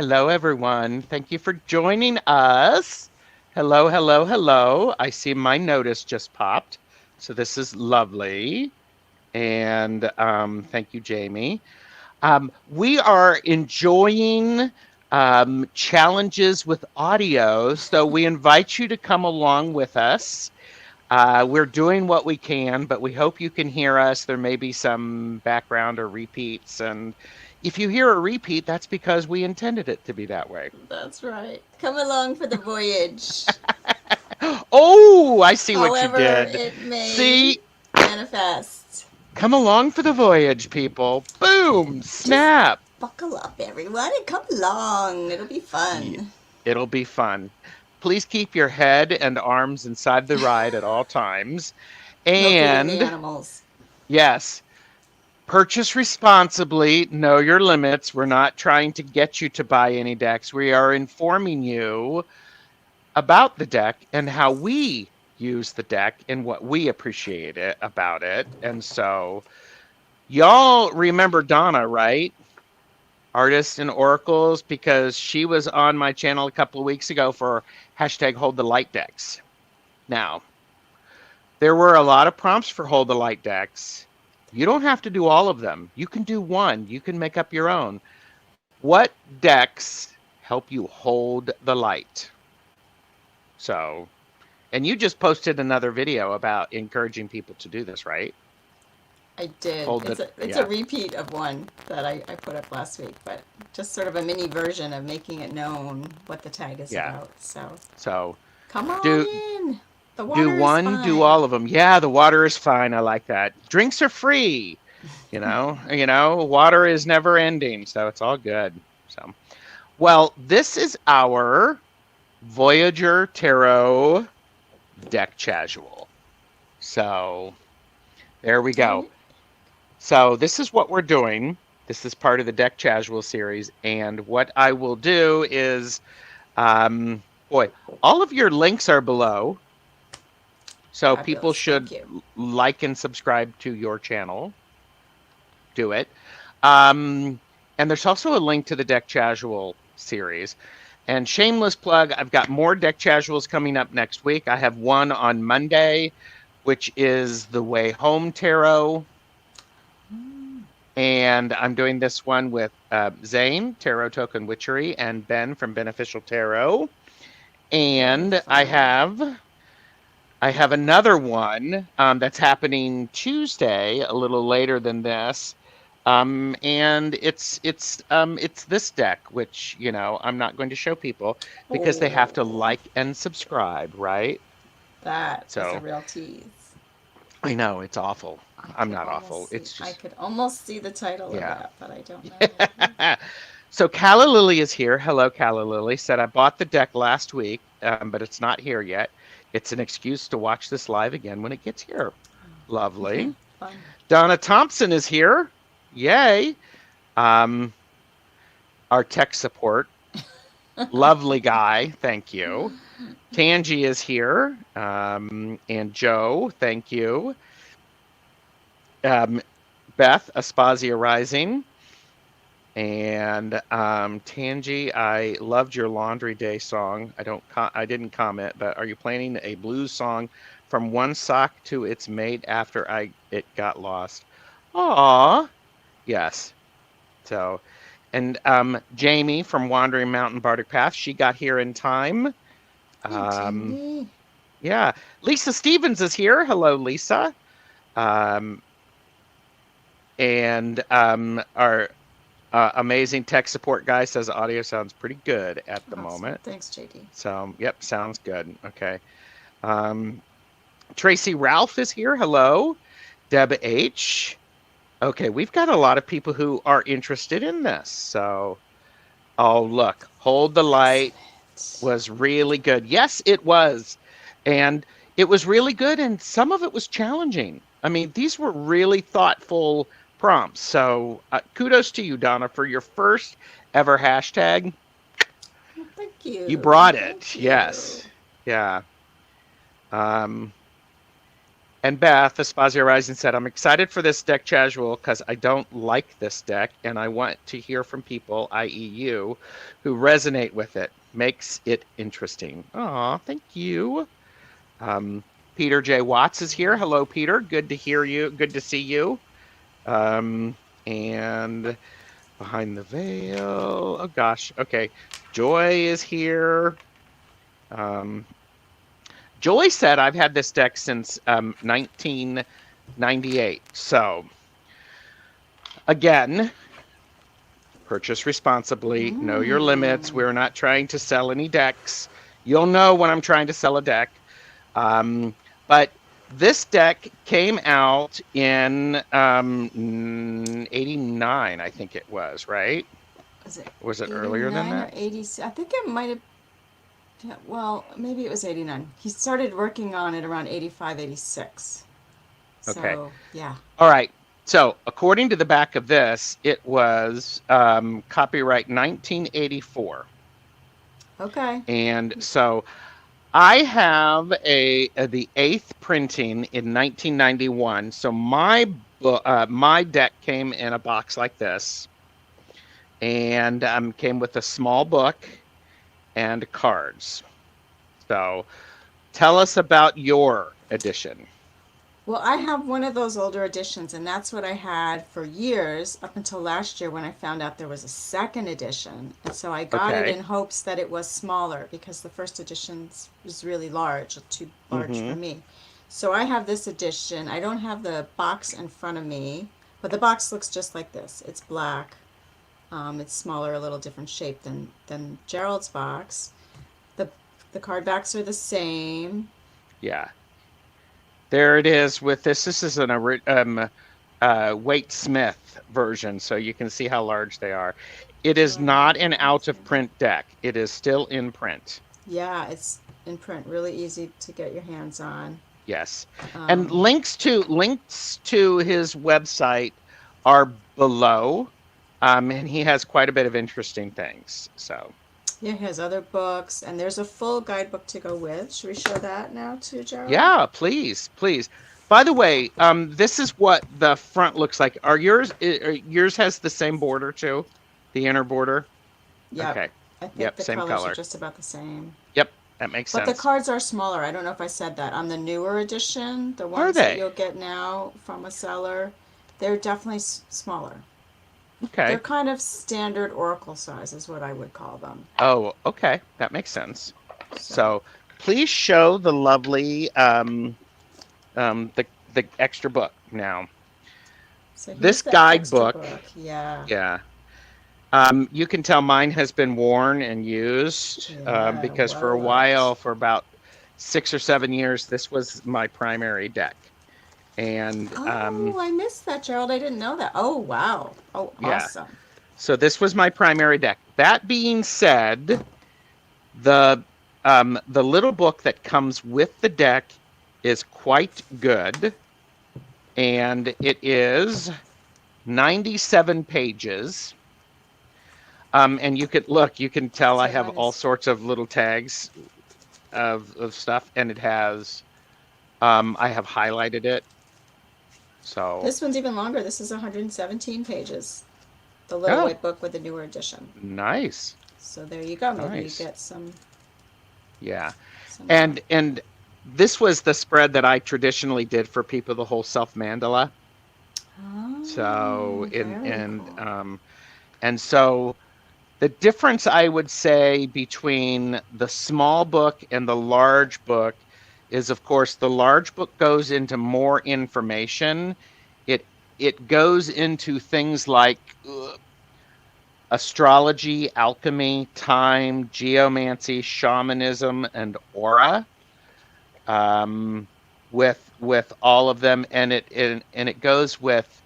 Hello, everyone. Thank you for joining us. Hello, hello, hello. I see my notice just popped. So this is lovely. And thank you, Jamie. We are enjoying challenges with audio. So we invite you to come along with us. We're doing what we can, but we hope you can hear us. There may be some background or repeats. And if you hear a repeat, that's because we intended it to be that way. That's right. Come along for the voyage, Oh, I see what you however did. it may See, manifest. come along for the voyage, people. Boom, Just snap. buckle up, everyone, and come along. It'll be Ye- fun. It'll be fun. Please keep your head and arms inside the ride at all times. No feeding the And animals. yes, purchase responsibly, know your limits. We're not trying to get you to buy any decks. We are informing you about the deck and how we use the deck and what we appreciate it about it. And so, y'all remember Donna, right? Artists and Oracles, because she was on my channel a couple of weeks ago for hashtag Hold the Light decks. Now, there were a lot of prompts for Hold the Light decks. You don't have to do all of them. You can do one. You can make up your own. What decks help you hold the light? So, and you just posted another video about encouraging people to do this, right? I did. Hold It's it. a Yeah. repeat of one that I put up last week, but just sort of a mini version of making it known what the tag is Yeah. about. So So come on do in. The do water is one, do fine. all of them. Yeah, the water is fine. I like that. Drinks are free. Water is never ending, so it's all good. So, well, this is our Voyager Tarot deck casual. So, there we go. Right? So, this is what we're doing. This is part of the deck casual series, and what I will do is boy, all of your links are below. So people Fabulous. Thank should you. like and subscribe to your channel. Do it. Um, and there's also a link to the Deck Casual series. And shameless plug, I've got more Deck Casuals coming up next week. I have one on Monday, which is the Way Home Tarot. And I'm doing this one with Zane, Tarot Token Witchery, and Ben from Beneficial Tarot. Very And I fun. have I have another one that's happening Tuesday, a little later than this, and it's this deck, which I'm not going to show people because they have to Oh, like and subscribe, right? that is a So real tease. I know it's awful. I I'm could not awful. almost see. It's I just could almost see the title of yeah. that, but I don't know. So Calla Lily is here. Hello, Calla Lily. Said I bought the deck last week, but it's not here yet. It's an excuse to watch this live again when it gets here. Lovely. Fun. Donna Thompson is here. Yay. Um, our tech support. Lovely guy. Thank you. Tangi is here. And Joe, thank you. Um, Beth, Aspasia Rising. And Tangi, I loved your Laundry Day song. I didn't comment, but are you planning a blues song from one sock to its mate after it got lost? Aw, yes. So, and Jamie from Wandering Mountain Bardic Path, she got here in time. Hey, Um, Jamie. yeah, Lisa Stevens is here. Hello, Lisa. Um, and our amazing tech support guy says audio sounds pretty good at the Awesome. moment. Thanks, JD. So, yep, sounds good. Okay. Um, Tracy Ralph is here. Hello. Deb H. Okay, we've got a lot of people who are interested in this. So, oh, look, Hold the Light Excellent. was really good. Yes, it was. And it was really good, and some of it was challenging. I mean, these were really thoughtful prompts. So, kudos to you, Donna, for your first ever hashtag. Well, thank You you. brought Thank it. you. Yes. Yeah. Um, And Beth, Espazio Rising, said, I'm excited for this deck casual because I don't like this deck and I want to hear from people, i.e. you, who resonate with it. Makes it interesting. Aw, thank you. Um, Peter J. Watts is here. Hello, Peter. Good to hear you. Good to see you. And Behind the Veil. Oh, gosh. Okay. Joy is here. Um, Joy said, I've had this deck since 1998. So, again, purchase responsibly, know your limits. We're not trying to sell any decks. You'll know when I'm trying to sell a deck. But this deck came out in 89, I think it was, right? Was it Was it earlier than 89 or that? 80? I think it might have. Yeah, well, maybe it was 89. He started working on it around 85, 86. Okay. So, yeah. All right. So, according to the back of this, it was copyright 1984. Okay. And so I have the 8th printing in 1991. So my deck came in a box like this, and came with a small book and cards. So tell us about your edition. Well, I have one of those older editions, and that's what I had for years up until last year when I found out there was a second edition. And so I got it Okay. in hopes that it was smaller because the first edition was really large, too large for Mm-hmm. me. So I have this edition. I don't have the box in front of me, but the box looks just like this. It's black. It's smaller, a little different shape than Gerald's box. The the card backs are the same. Yeah. There it is with this. This is Waite Smith version, so you can see how large they are. It Do is I have not the an out of print deck. It is still in print. Yeah, it's in print, really easy to get your hands on. Yes. And Um, links to his website are below. And he has quite a bit of interesting things. So yeah, he has other books, and there's a full guidebook to go with. Should we show that now to Gerald? yeah, please, please. By the way, this is what the front looks like. Are yours has the same border too? The inner border? Yep. Okay. I think Yep, the same colors are color. just about the same. Yep, that makes But the sense. cards are smaller. I don't know if I said that. On the newer edition, the Are ones that they? you'll get now from a seller, they're definitely smaller. They're Okay. kind of standard oracle size, is what I would call them. Oh, okay. That makes sense. So, So please show the lovely the extra book now. so here's This the extra guidebook, book. Yeah. yeah. You can tell mine has been worn and used Yeah, because for well a loved. while, for about 6 or 7 years, this was my primary deck. And Oh, I missed that, Gerald. I didn't know that. Oh, wow. Oh, yeah, awesome. so this was my primary deck. That being said, the the little book that comes with the deck is quite good, and it is 97 pages. And you can tell That's I right, have mine all is. sorts of little tags of stuff, and it has I have highlighted it. So This one's even longer. This is 117 pages. The little oh, white book with the newer edition. nice, So there you go. Maybe you nice, get some yeah. some And this was the spread that I traditionally did for people, the whole self mandala. So Oh, in very cool. and so the difference I would say between the small book and the large book is, of course, the large book goes into more information. It it goes into things like astrology, alchemy, time, geomancy, shamanism, and aura. Um, with all of them, and it goes with,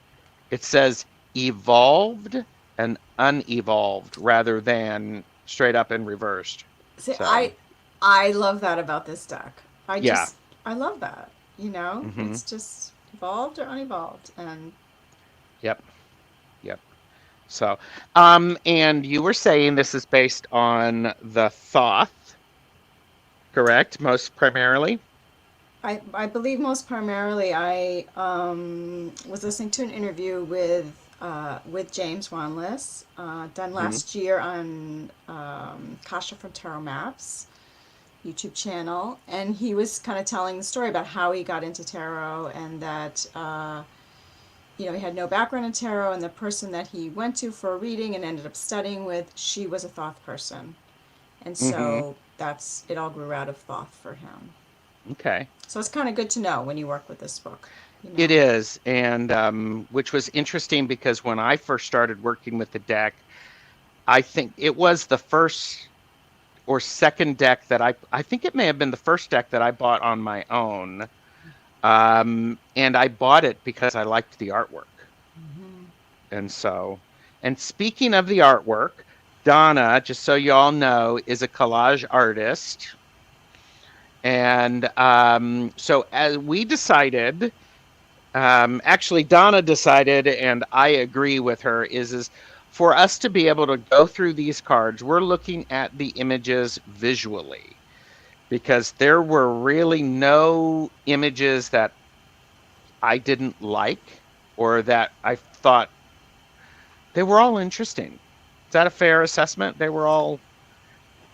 it says evolved and unevolved rather than straight up and reversed. See, So I love that about this deck. I yeah. just I love that. You know, Mm-hmm. it's just evolved or unevolved, and Yep. Yep. So and you were saying this is based on the Thoth, correct? Most primarily? I believe most primarily I was listening to an interview with James Wanless, done Hmm. last year on Kasha from Tarot Maps YouTube channel, and he was kind of telling the story about how he got into tarot and that he had no background in tarot, and the person that he went to for a reading and ended up studying with, she was a Thoth person, and Hmm. so that's it all grew out of Thoth for him. Okay. So it's kind of good to know when you work with this book, you It know. is, and which was interesting because when I first started working with the deck, I think it was the first or second deck that I think it may have been the first deck that I bought on my own. And I bought it because I liked the artwork. And so, and speaking of the artwork, Donna, just so you all know, is a collage artist. And so as we decided, actually Donna decided, and I agree with her, is for us to be able to go through these cards, we're looking at the images visually because there were really no images that I didn't like or that I thought they were all interesting. Is that a fair assessment? They were all.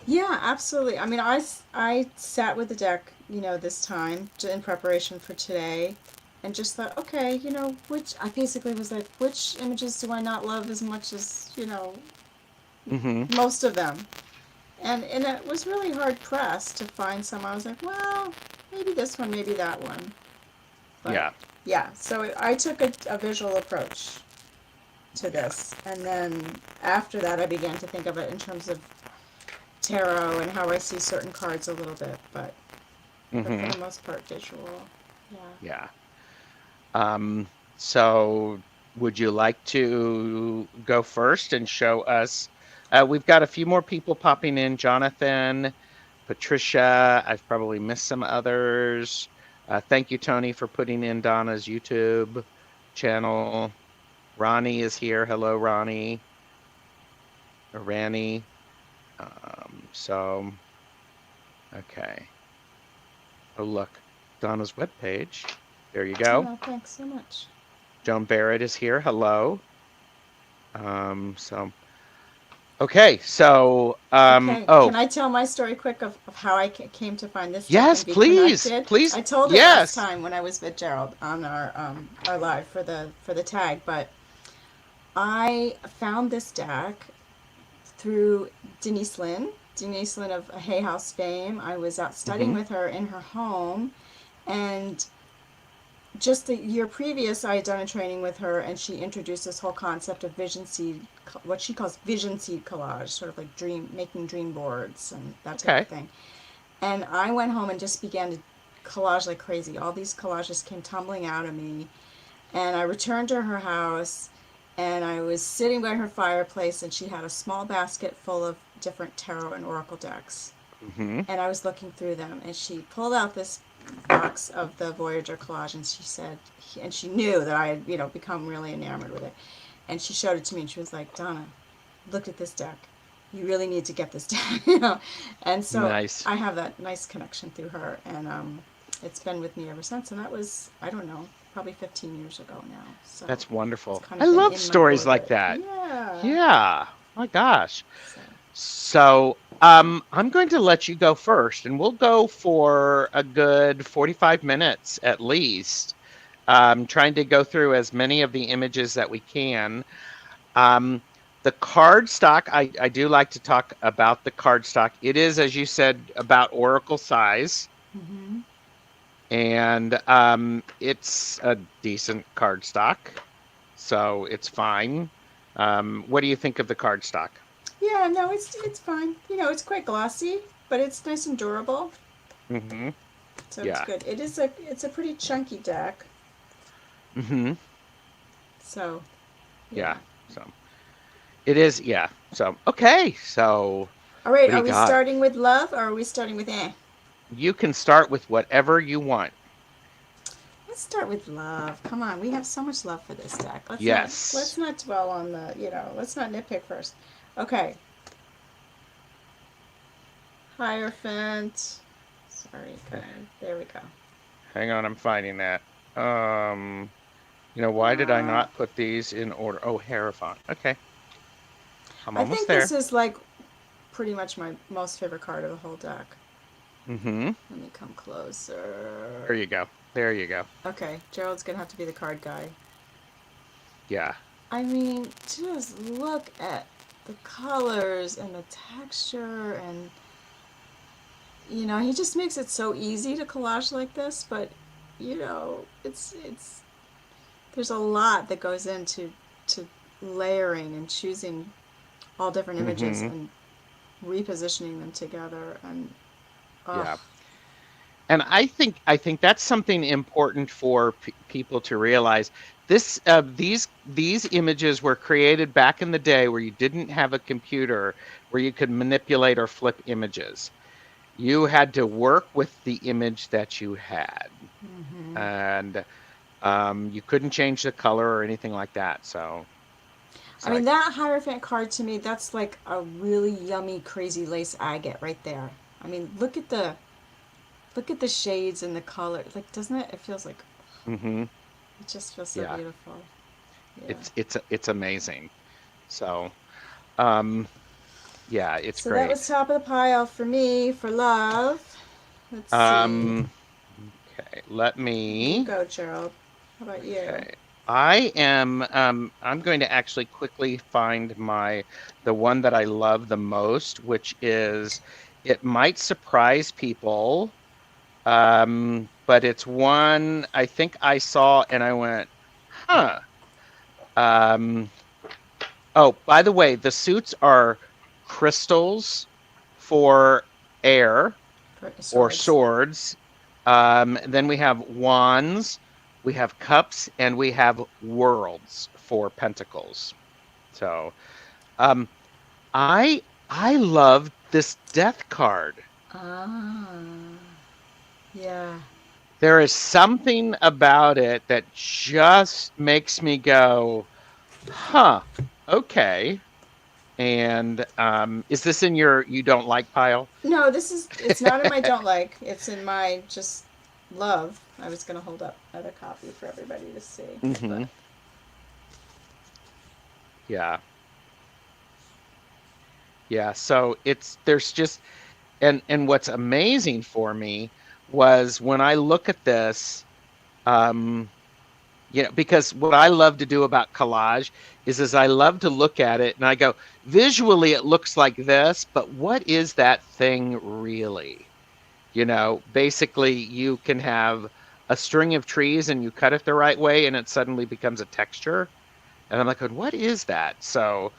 Yeah, absolutely. I mean, I sat with the deck, this time in preparation for today, and just thought, okay, which I basically was like, which images do I not love as much as, Hmm. most of them? And it was really hard pressed to find some. I was like, well, maybe this one, maybe that one. But Yeah. yeah, so I took a visual approach to Yeah. this, and then after that, I began to think of it in terms of tarot and how I see certain cards a little bit, but for Hmm. the most part, visual. Yeah. Yeah. So would you like to go first and show us? We've got a few more people popping in. Jonathan, Patricia, I've probably missed some others. Thank you, Tony, for putting in Donna's YouTube channel. Ronnie is here. Hello, Ronnie or Ranny. So, okay. Oh, look, Donna's webpage. There you go. Oh, thanks so much. Joan Barrett is here. Hello. So okay, so Okay, oh can I tell my story quick of how I came to find this deck yes, and be please, connected? please, I told it last yes. time when I was with Gerald on our live for the tag, but I found this deck through Denise Lynn. Denise Lynn of Hay House fame. I was out studying Mm-hmm. with her in her home, and just the year previous, I had done a training with her, and she introduced this whole concept of vision seed, what she calls vision seed collage, sort of like making dream boards and that type of Okay. thing. And I went home and just began to collage like crazy. All these collages came tumbling out of me, and I returned to her house, and I was sitting by her fireplace, and she had a small basket full of different tarot and oracle decks, Mm-hmm. and I was looking through them, and she pulled out this box of the Voyager collage, and she said, and she knew that I had, become really enamored with it, and she showed it to me, and she was like, Donna, look at this deck. You really need to get this deck, And so Nice. I have that nice connection through her, and it's been with me ever since, and that was, I don't know, probably 15 years ago now. So That's it's wonderful. kind I of been love in my stories like orbit. that. Yeah. Yeah. My gosh. So, So, I'm going to let you go first, and we'll go for a good 45 minutes at least, trying to go through as many of the images that we can. Um, the card stock, I do like to talk about the card stock. It is, as you said, about oracle size, hmm, and it's a decent card stock, so it's fine. What do you think of the card stock? yeah, no, it's fine. It's quite glossy, but it's nice and durable. Hmm. So it's Yeah. good. It's a pretty chunky deck. Hmm. So, Yeah. yeah. So it is. Yeah. So okay. So All right, what do are you we got? starting with love or are we starting with eh? You can start with whatever you want. Let's start with love. Come on, we have so much love for this deck. Let's Yes. not dwell on let's not nitpick first. Okay. Hierophant. Sorry, guys. There we go. Hang on, I'm finding that. Um, why did I Uh, not put these in order? Oh, Hierophant. Okay, I'm I almost think this there. is like pretty much my most favorite card of the whole deck. Mm-hmm. Let me come closer. There you go. There you go. Okay, Gerald's gonna have to be the card guy. Yeah. I mean, just look at the colors and the texture, and he just makes it so easy to collage like this. But it's there's a lot that goes into to layering and choosing all different images Mm-hmm. and repositioning them together. And ugh, Yeah. And I think that's something important for people to realize. These images were created back in the day where you didn't have a computer where you could manipulate or flip images. You had to work with the image that you had, and you couldn't change the color or anything like that. So it's I mean, like, that Hierophant card to me, that's like a really yummy, crazy lace agate right there. I mean, look at the shades and the color. Like, doesn't it? It feels like hmm it just feels so yeah, beautiful. Yeah. it's amazing. So um, yeah, it's So that was great. top of the pile for me for love. Let's see. Um, okay, let You me. go, Gerald. How about you? Okay. I'm going to actually quickly find the one that I love the most, which is, it might surprise people, but it's one I think I saw and I went, huh. Um, oh, by the way, the suits are crystals for air For or swords. swords. Then we have wands, we have cups, and we have worlds for pentacles. So um, I love this death card. Ah, yeah. There is something about it that just makes me go, huh, okay. And is this in your you don't like pile? No, it's not in my don't like. It's in my just love. I was going to hold up another copy for everybody to see. hmm But Yeah, yeah. So there's just, and what's amazing for me was when I look at this, um, because what I love to do about collage is I love to look at it and I go, visually it looks like this, but what is that thing really? Basically you can have a string of trees and you cut it the right way and it suddenly becomes a texture. And I'm like, what is that? So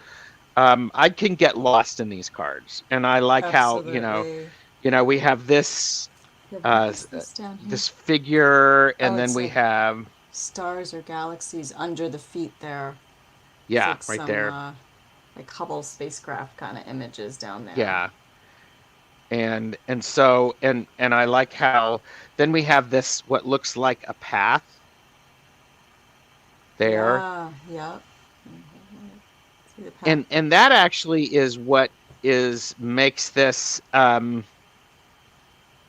I can get lost in these cards, and I like how absolutely. we have this Yeah, what uh, is this down here? this figure, Oh, and then it's we like have, stars or galaxies under the feet there. It's yeah, like right some there, like Hubble spacecraft kind of images down there. yeah, and I like how then we have this what looks like a path there, Yeah, yeah. See the path. and that actually is what is makes this.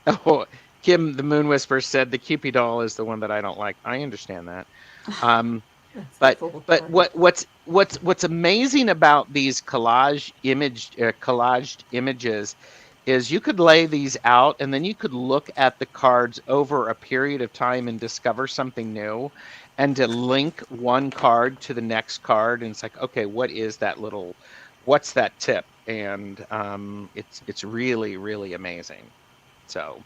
Oh, Kim the Moon Whisperer said the Cupid doll is the one that I don't like. I understand that. Um, That's the But full but card. what's amazing about these collaged images is you could lay these out and then you could look at the cards over a period of time and discover something new, and to link one card to the next card, and it's like, okay, what's that tip? And it's really really amazing. So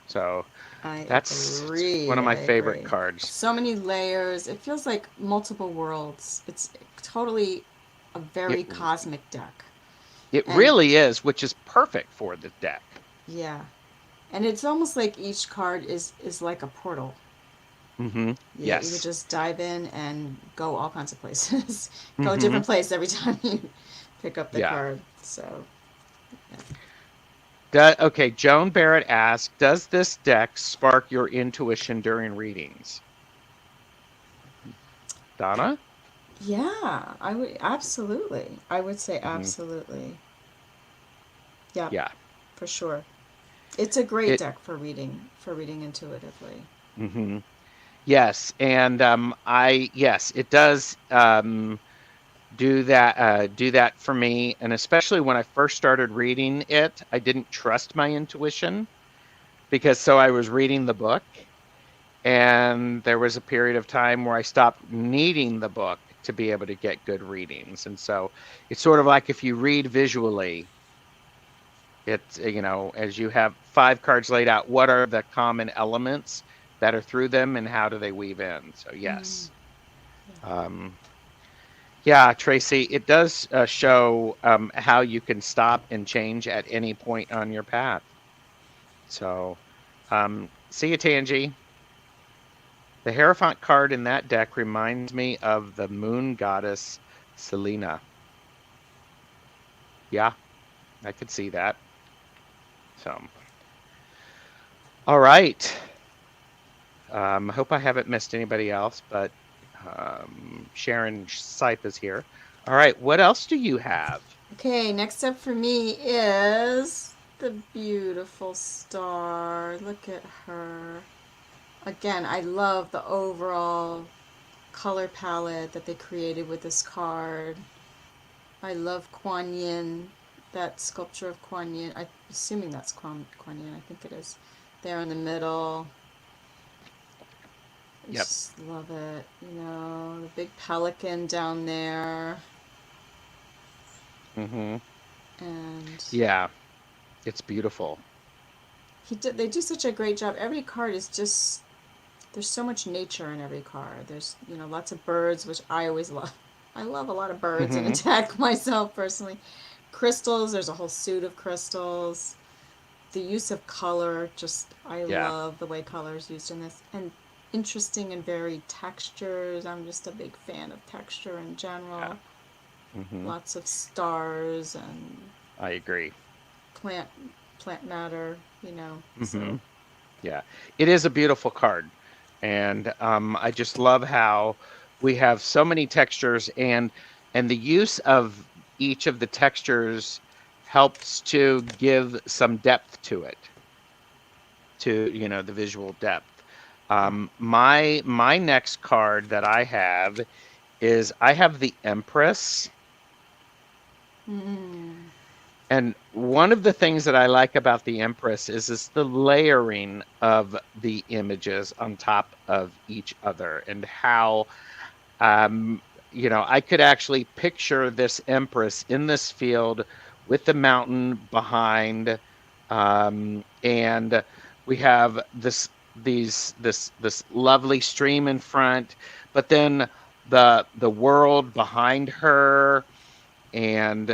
so I that's one agree. of I my favorite agree. cards. So many layers. It feels like multiple worlds. It's totally a It very cosmic deck. It And really is, which is perfect for the deck. yeah. And it's almost like each card is like a portal. Yeah, you could Yes. just dive in and go all kinds of places. Go a hmm different place every time you pick up the Yeah. card. So, yeah. Okay, Joan Barrett asks, does this deck spark your intuition during readings? Donna? Yeah, I would absolutely. I would say hmm absolutely. Yeah, Yeah. for sure. It's a great It deck for reading intuitively. mhm. Yes, and yes, it does do that for me, and especially when I first started reading it, I didn't trust my intuition because so I was reading the book, and there was a period of time where I stopped needing the book to be able to get good readings. And so it's sort of like if you read visually, it's, as you have five cards laid out, what are the common elements that are through them and how do they weave in? So, Mm, yes. yeah. Um, yeah, Tracy, it does show how you can stop and change at any point on your path. So, see you, Tangi. The Hierophant card in that deck reminds me of the moon goddess Selena. Yeah, I could see that. So, all right. I hope I haven't missed anybody else, but Sharon Sipe is here. All right, what else do you have? Okay, next up for me is the beautiful star. Look at her. Again, I love the overall color palette that they created with this card. I love Kuan Yin, that sculpture of Kuan Yin. I'm assuming that's Kuan Yin. I think it is. There in the middle. I Yep. just love it. You know, the big pelican down there. Mm-hmm. And Yeah, it's beautiful. they do such a great job. Every card is just, there's so much nature in every card. There's, lots of birds, which I always love. I love a lot of birds in a Mm-hmm. deck myself personally. Crystals, there's a whole suit of crystals. The use of color, just I Yeah. love the way color is used in this, and interesting and varied textures. I'm just a big fan of texture in Yeah. general. Mm-hmm. Lots of stars and I agree. plant plant matter, Mm-hmm. so Yeah, it is a beautiful card, and I just love how we have so many textures, and the use of each of the textures helps to give some depth to it, to the visual depth. My next card that I have is I have the Empress. mm, And one of the things that I like about the Empress is the layering of the images on top of each other and how um, I could actually picture this Empress in this field with the mountain behind, and we have this lovely stream in front, but then the world behind her, and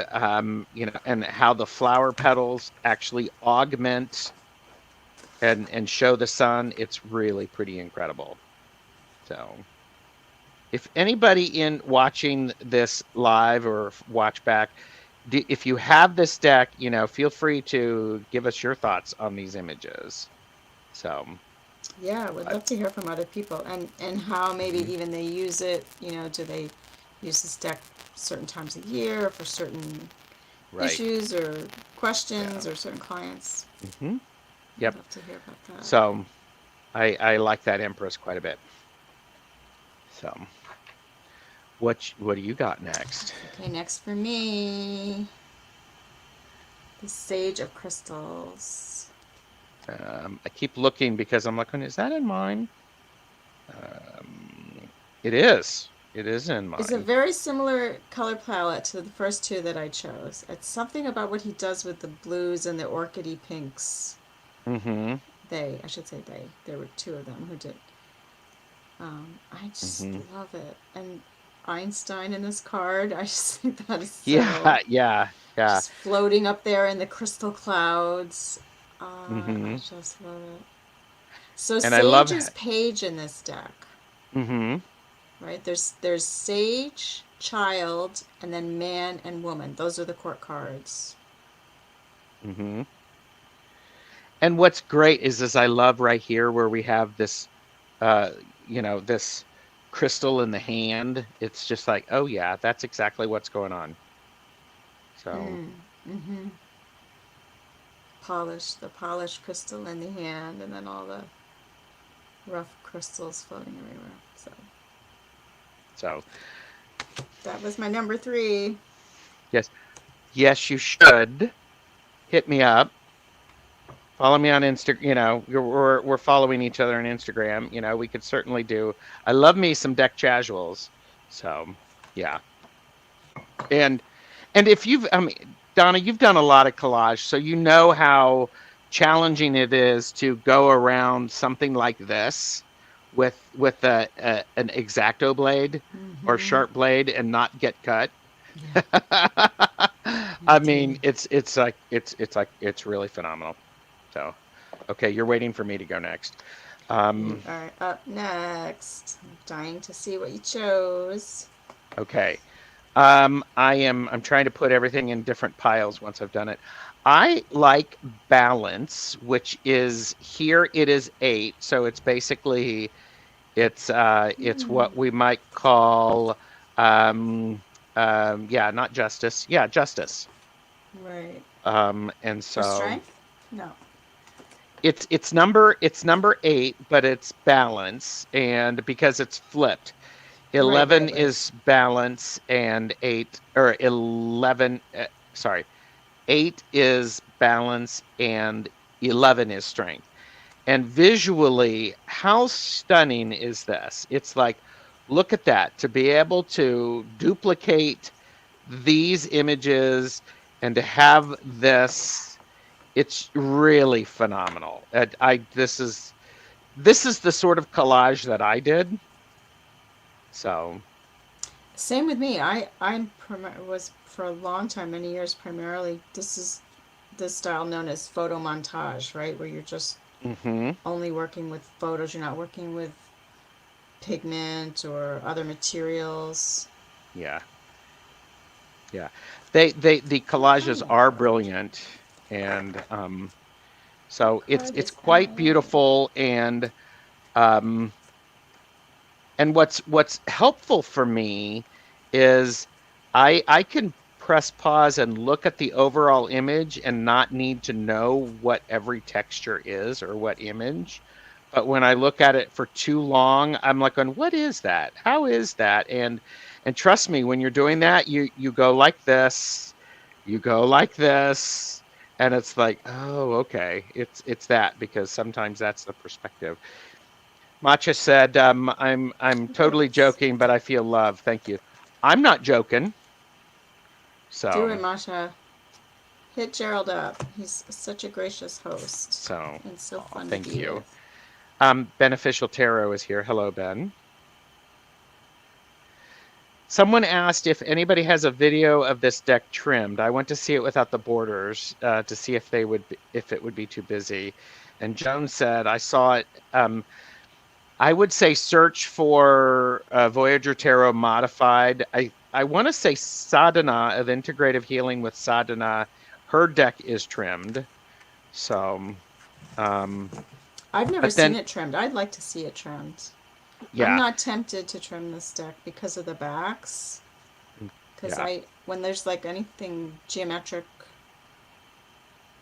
and how the flower petals actually augment and show the sun. It's really pretty incredible. So if anybody in watching this live or watch back, if you have this deck, feel free to give us your thoughts on these images. So, yeah, I would but love to hear from other people, and how maybe mhm, even they use it. Do they use this deck certain times a year for certain right, issues or yeah, questions or certain clients? hmm, I'd yep. love to hear about that. So I like that Empress quite a bit. So what do you got next? Okay, next for me, the Sage of Crystals. I keep looking because I'm looking. Is that in mine? It is. It is in It's a mine. very similar color palette to the first two that I chose. It's something about what he does with the blues and the orchidy pinks. Mm-hmm. I should say they. There were two of them who did. I just Mm-hmm. love it. And Einstein in this card, I just think that is so Yeah, yeah, yeah. just floating up there in the crystal clouds. I Mm-hmm. just love it. So And I love. Sage is Page in this deck, Mm-hmm. right? There's Sage, Child, and then Man and Woman. Those are the court cards. Mm-hmm. And what's great is I love right here where we have this, uh, this crystal in the hand. It's just like, oh yeah, that's exactly what's going on. So, Mm, mm-hmm. the polished crystal in the hand, and then all the rough crystals floating everywhere. So, That was my number 3. yes, yes, you should hit me up. Follow me on Instagram. We're following each other on Instagram. We could certainly do. I love me some deck casuals. So, yeah. And if I mean, Donna, you've done a lot of collage, so you know how challenging it is to go around something like this with an X-Acto blade or Mm-hmm. sharp blade and not get cut. Yeah, me I too. mean, it's really phenomenal. So, okay, you're waiting for me to go next. You Um, are up next. I'm dying to see what you chose. okay. I'm trying to put everything in different piles once I've done it. I like balance, which is here it is 8, so it's basically it's Mm, what we might call um yeah, not justice. Yeah, justice. right. And For so strength? No. it's number 8, but it's balance, and because it's flipped. Right, 11 right, right. is balance and 8 or 11 sorry, 8 is balance and 11 is strength. And visually, how stunning is this? It's like, look at that. To be able to duplicate these images and to have this, it's really phenomenal. This is the sort of collage that I did. So, Same with me. Was for a long time, many years primarily. This is this style known as photo montage, right? Where you're just mhm. only working with photos. You're not working with pigment or other materials. Yeah. Yeah. They the What collages kind of are card? brilliant, and What so it's card it's is quite that? beautiful, um and what's helpful for me is I can press pause and look at the overall image and not need to know what every texture is or what image. But when I look at it for too long, I'm like, going, what is that? How is that? And trust me, when you're doing that, you go like this, you go like this, and it's like, oh, okay, it's that, because sometimes that's the perspective. Matcha said, I'm totally Yes. joking, but I feel love. Thank you. I'm not joking. Do it, So, Masha. Hit Gerald up. He's such a gracious host so, and so oh, fun to thank be you. with. Beneficial Tarot is here. Hello, Ben. Someone asked if anybody has a video of this deck trimmed. I went to see it without the borders to see if it would be too busy. And Joan said, I saw it. I would say search for Voyager Tarot Modified. I want to say Sadhana of Integrative Healing with Sadhana. Her deck is trimmed. So, um, I've never but seen then, it trimmed. I'd like to see it trimmed. I'm yeah, not tempted to trim this deck because of the backs. Because yeah, when there's like anything geometric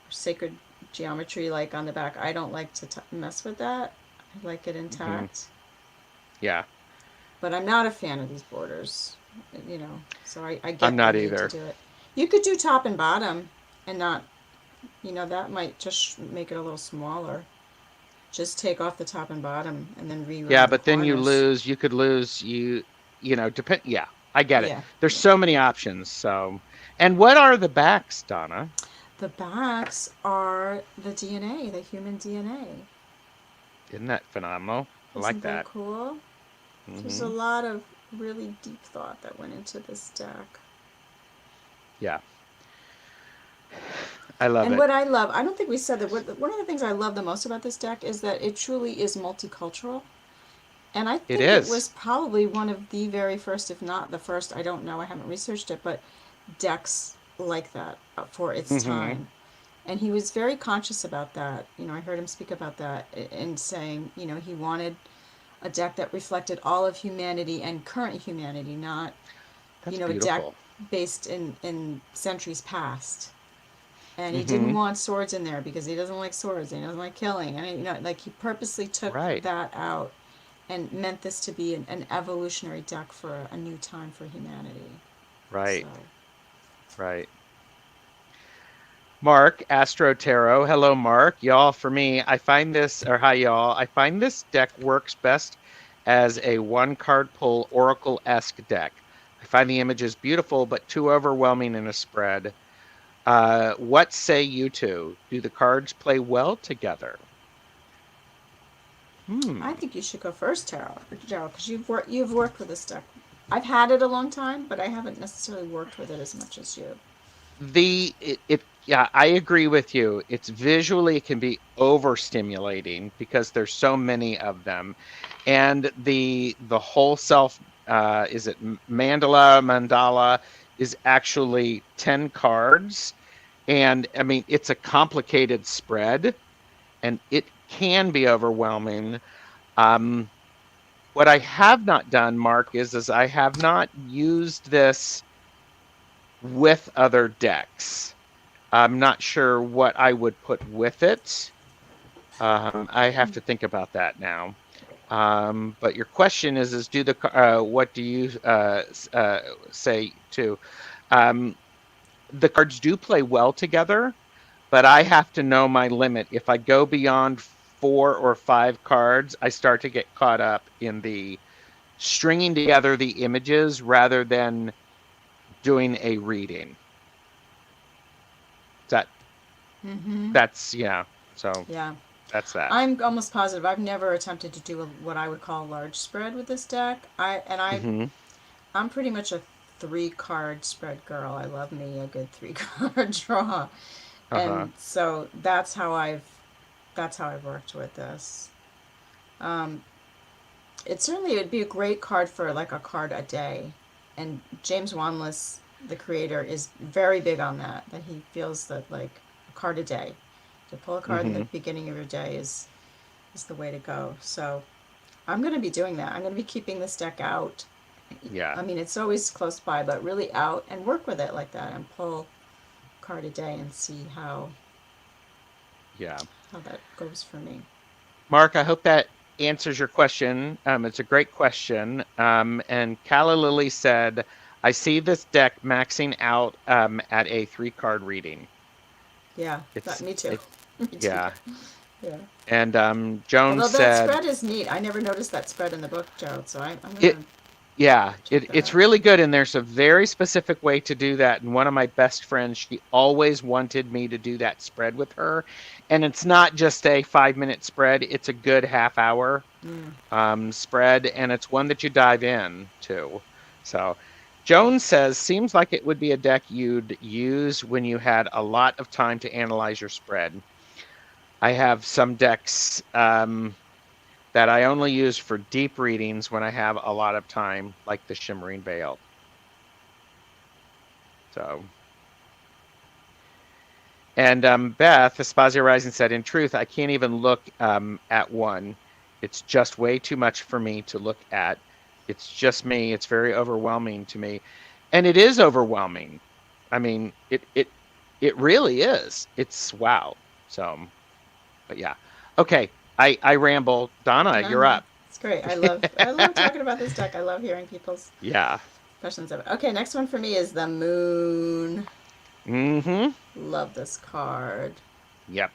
or sacred geometry like on the back, I don't like to mess with that. I like it hmm, intact. yeah, But I'm not a fan of these borders, so I I'm get the not need to either. do it. You could do top and bottom and not, that might just make it a little smaller. Just take off the top and bottom and then Yeah, rerun the but then corners. you could lose, depend. Yeah, I get it. Yeah, There's yeah. so many options. So, and what are the backs, Donna? The backs are the DNA, the human DNA. Isn't that phenomenal? I like Isn't that that. cool? There's a Hmm. lot of really deep thought that went into this deck. Yeah, I love And it. what I love, I don't think we said that, one of the things I love the most about this deck is that it truly is multicultural. And I It think it is. was probably one of the very first, if not the first, I don't know, I haven't researched it, but decks like that for its Hmm. time. And he was very conscious about that. I heard him speak about that and saying, he wanted a deck that reflected all of humanity and current humanity, not, That's a deck beautiful. based in centuries past. and he didn't Mm-hmm. want swords in there because he doesn't like swords and he doesn't like killing, and like he purposely took Right. that out and meant this to be an evolutionary deck for a new time for humanity. So Right. Right. Mark, Astro Tarot. Hello, Mark. Y'all, for me, I find this, or hi, y'all. I find this deck works best as a one card pull Oracle esque deck. I find the images beautiful, but too overwhelming in a spread. What say you two? Do the cards play well together? I Hmm. think you should go first, Gerald, because you've worked with this deck. I've had it a long time, but I haven't necessarily worked with it as much as you. Yeah, I agree with you. It's visually it can be overstimulating because there's so many of them, and the whole self is it mandala is actually 10 cards, and I mean it's a complicated spread, and it can be overwhelming. Um, what I have not done, Mark, is I have not used this with other decks. I'm not sure what I would put with it. I have to think about that now. But your question is do the what do you say to? Um, the cards do play well together, but I have to know my limit. If I go beyond 4 or 5 cards, I start to get caught up in the stringing together the images rather than doing a reading. That Mm-hmm. that's yeah. So Yeah. that's that. I'm almost positive. I've never attempted to do what I would call a large spread with this deck. Hmm. I'm pretty much a 3 card spread girl. I love me a good 3 card draw, Uh-huh. and so that's how I've worked with this. Um, it certainly would be a great card for like a card a day, and James Wanless, the creator, is very big on that. That he feels that like a card a day, to pull a card in the Hmm. beginning of your day is the way to go. So I'm going to be doing that. I'm going to be keeping this deck out. Yeah. I mean, it's always close by, but really out and work with it like that and pull a card a day and see Yeah. how that goes for me. Mark, I hope that answers your question. It's a great question. And Calla Lily said, I see this deck maxing out at a 3 card reading. Yeah, It's me too. it Me too. yeah. Yeah. And Joan Although that said spread is neat. I never noticed that spread in the book, Gerald, so I'm going it to yeah, check that it's out. really good and there's a very specific way to do that. And one of my best friends, she always wanted me to do that spread with her. And it's not just a 5 minute spread, it's a good half hour Mm. spread, and it's one that you dive in to. So, Jones says, seems like it would be a deck you'd use when you had a lot of time to analyze your spread. I have some decks that I only use for deep readings when I have a lot of time, like the Shimmering Veil. So, and Beth, Aspasia Rising said, in truth, I can't even look at one. It's just way too much for me to look at. It's just me. It's very overwhelming to me. And it is overwhelming. I mean, it really is. It's wow. So, but yeah. Okay. I ramble. Donna, you're Uh-huh. up. It's great. I love talking about this deck. I love hearing people's Yeah. impressions of it. Okay, next one for me is the moon. Mm-hmm. Love this card. Yep.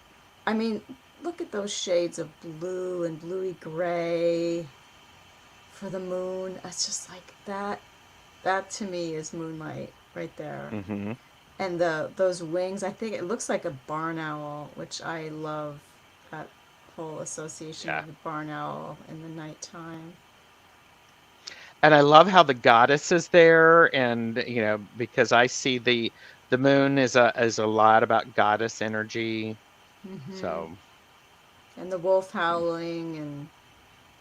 I mean, look at those shades of blue and bluey gray for the moon. It's just like that. That to me is moonlight right there. Mm-hmm. And those wings, I think it looks like a barn owl, which I love that whole association Yeah. of a barn owl in the nighttime. And I love how the goddess is there, and because I see the moon is a lot about goddess energy. Hmm. So, And the wolf howling, and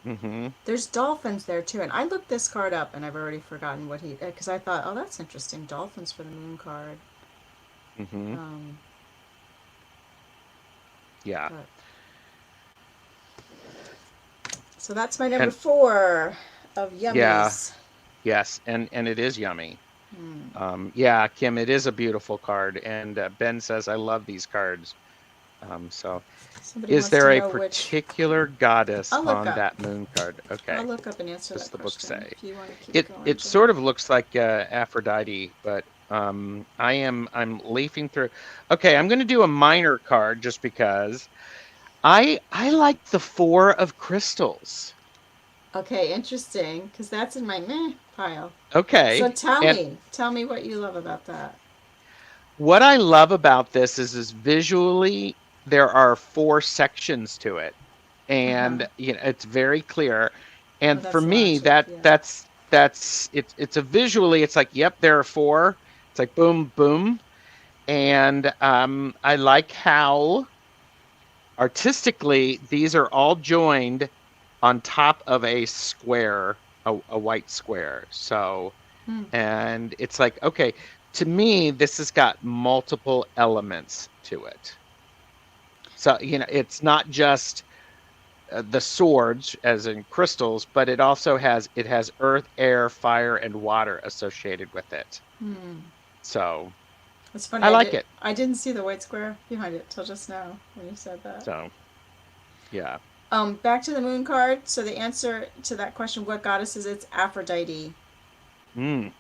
mm-hmm. there's dolphins there too. And I looked this card up, and I've already forgotten what because I thought, oh, that's interesting, dolphins for the moon card. Mm-hmm. Um, Yeah. but so that's my number And 4 of yeah, yummies. yes, and it is yummy. Yeah, Kim, it is a beautiful card. And Ben says, I love these cards. So Somebody is wants to there a know which. particular goddess I'll look on up. that moon card? I'll Okay. look up and answer What's that the book question say? if you want to keep going, It Jen. sort of looks like Aphrodite, but I'm leafing through. Okay, I'm going to do a minor card just because I like the Four of Crystals. Okay, interesting, because that's in my meh pile. So Okay, and tell me what you love about that. what I love about this is visually there are four sections to it, Uh huh. and it's very clear. Oh, And for that's me, logic. that Yeah. that's it's a visually, it's like, yep, there are four. It's like boom, boom. And I like how artistically these are all joined on top of a square, a white square. So, Hmm. and it's like, okay, to me, this has got multiple elements to it. So, it's not just the swords as in crystals, but it has earth, air, fire, and water associated with it. Hmm. So It's funny. I like it. I didn't see the white square behind it till just now when you said that. So yeah. Back to the moon card. So the answer to that question, what goddess is it? It's Aphrodite, Mm,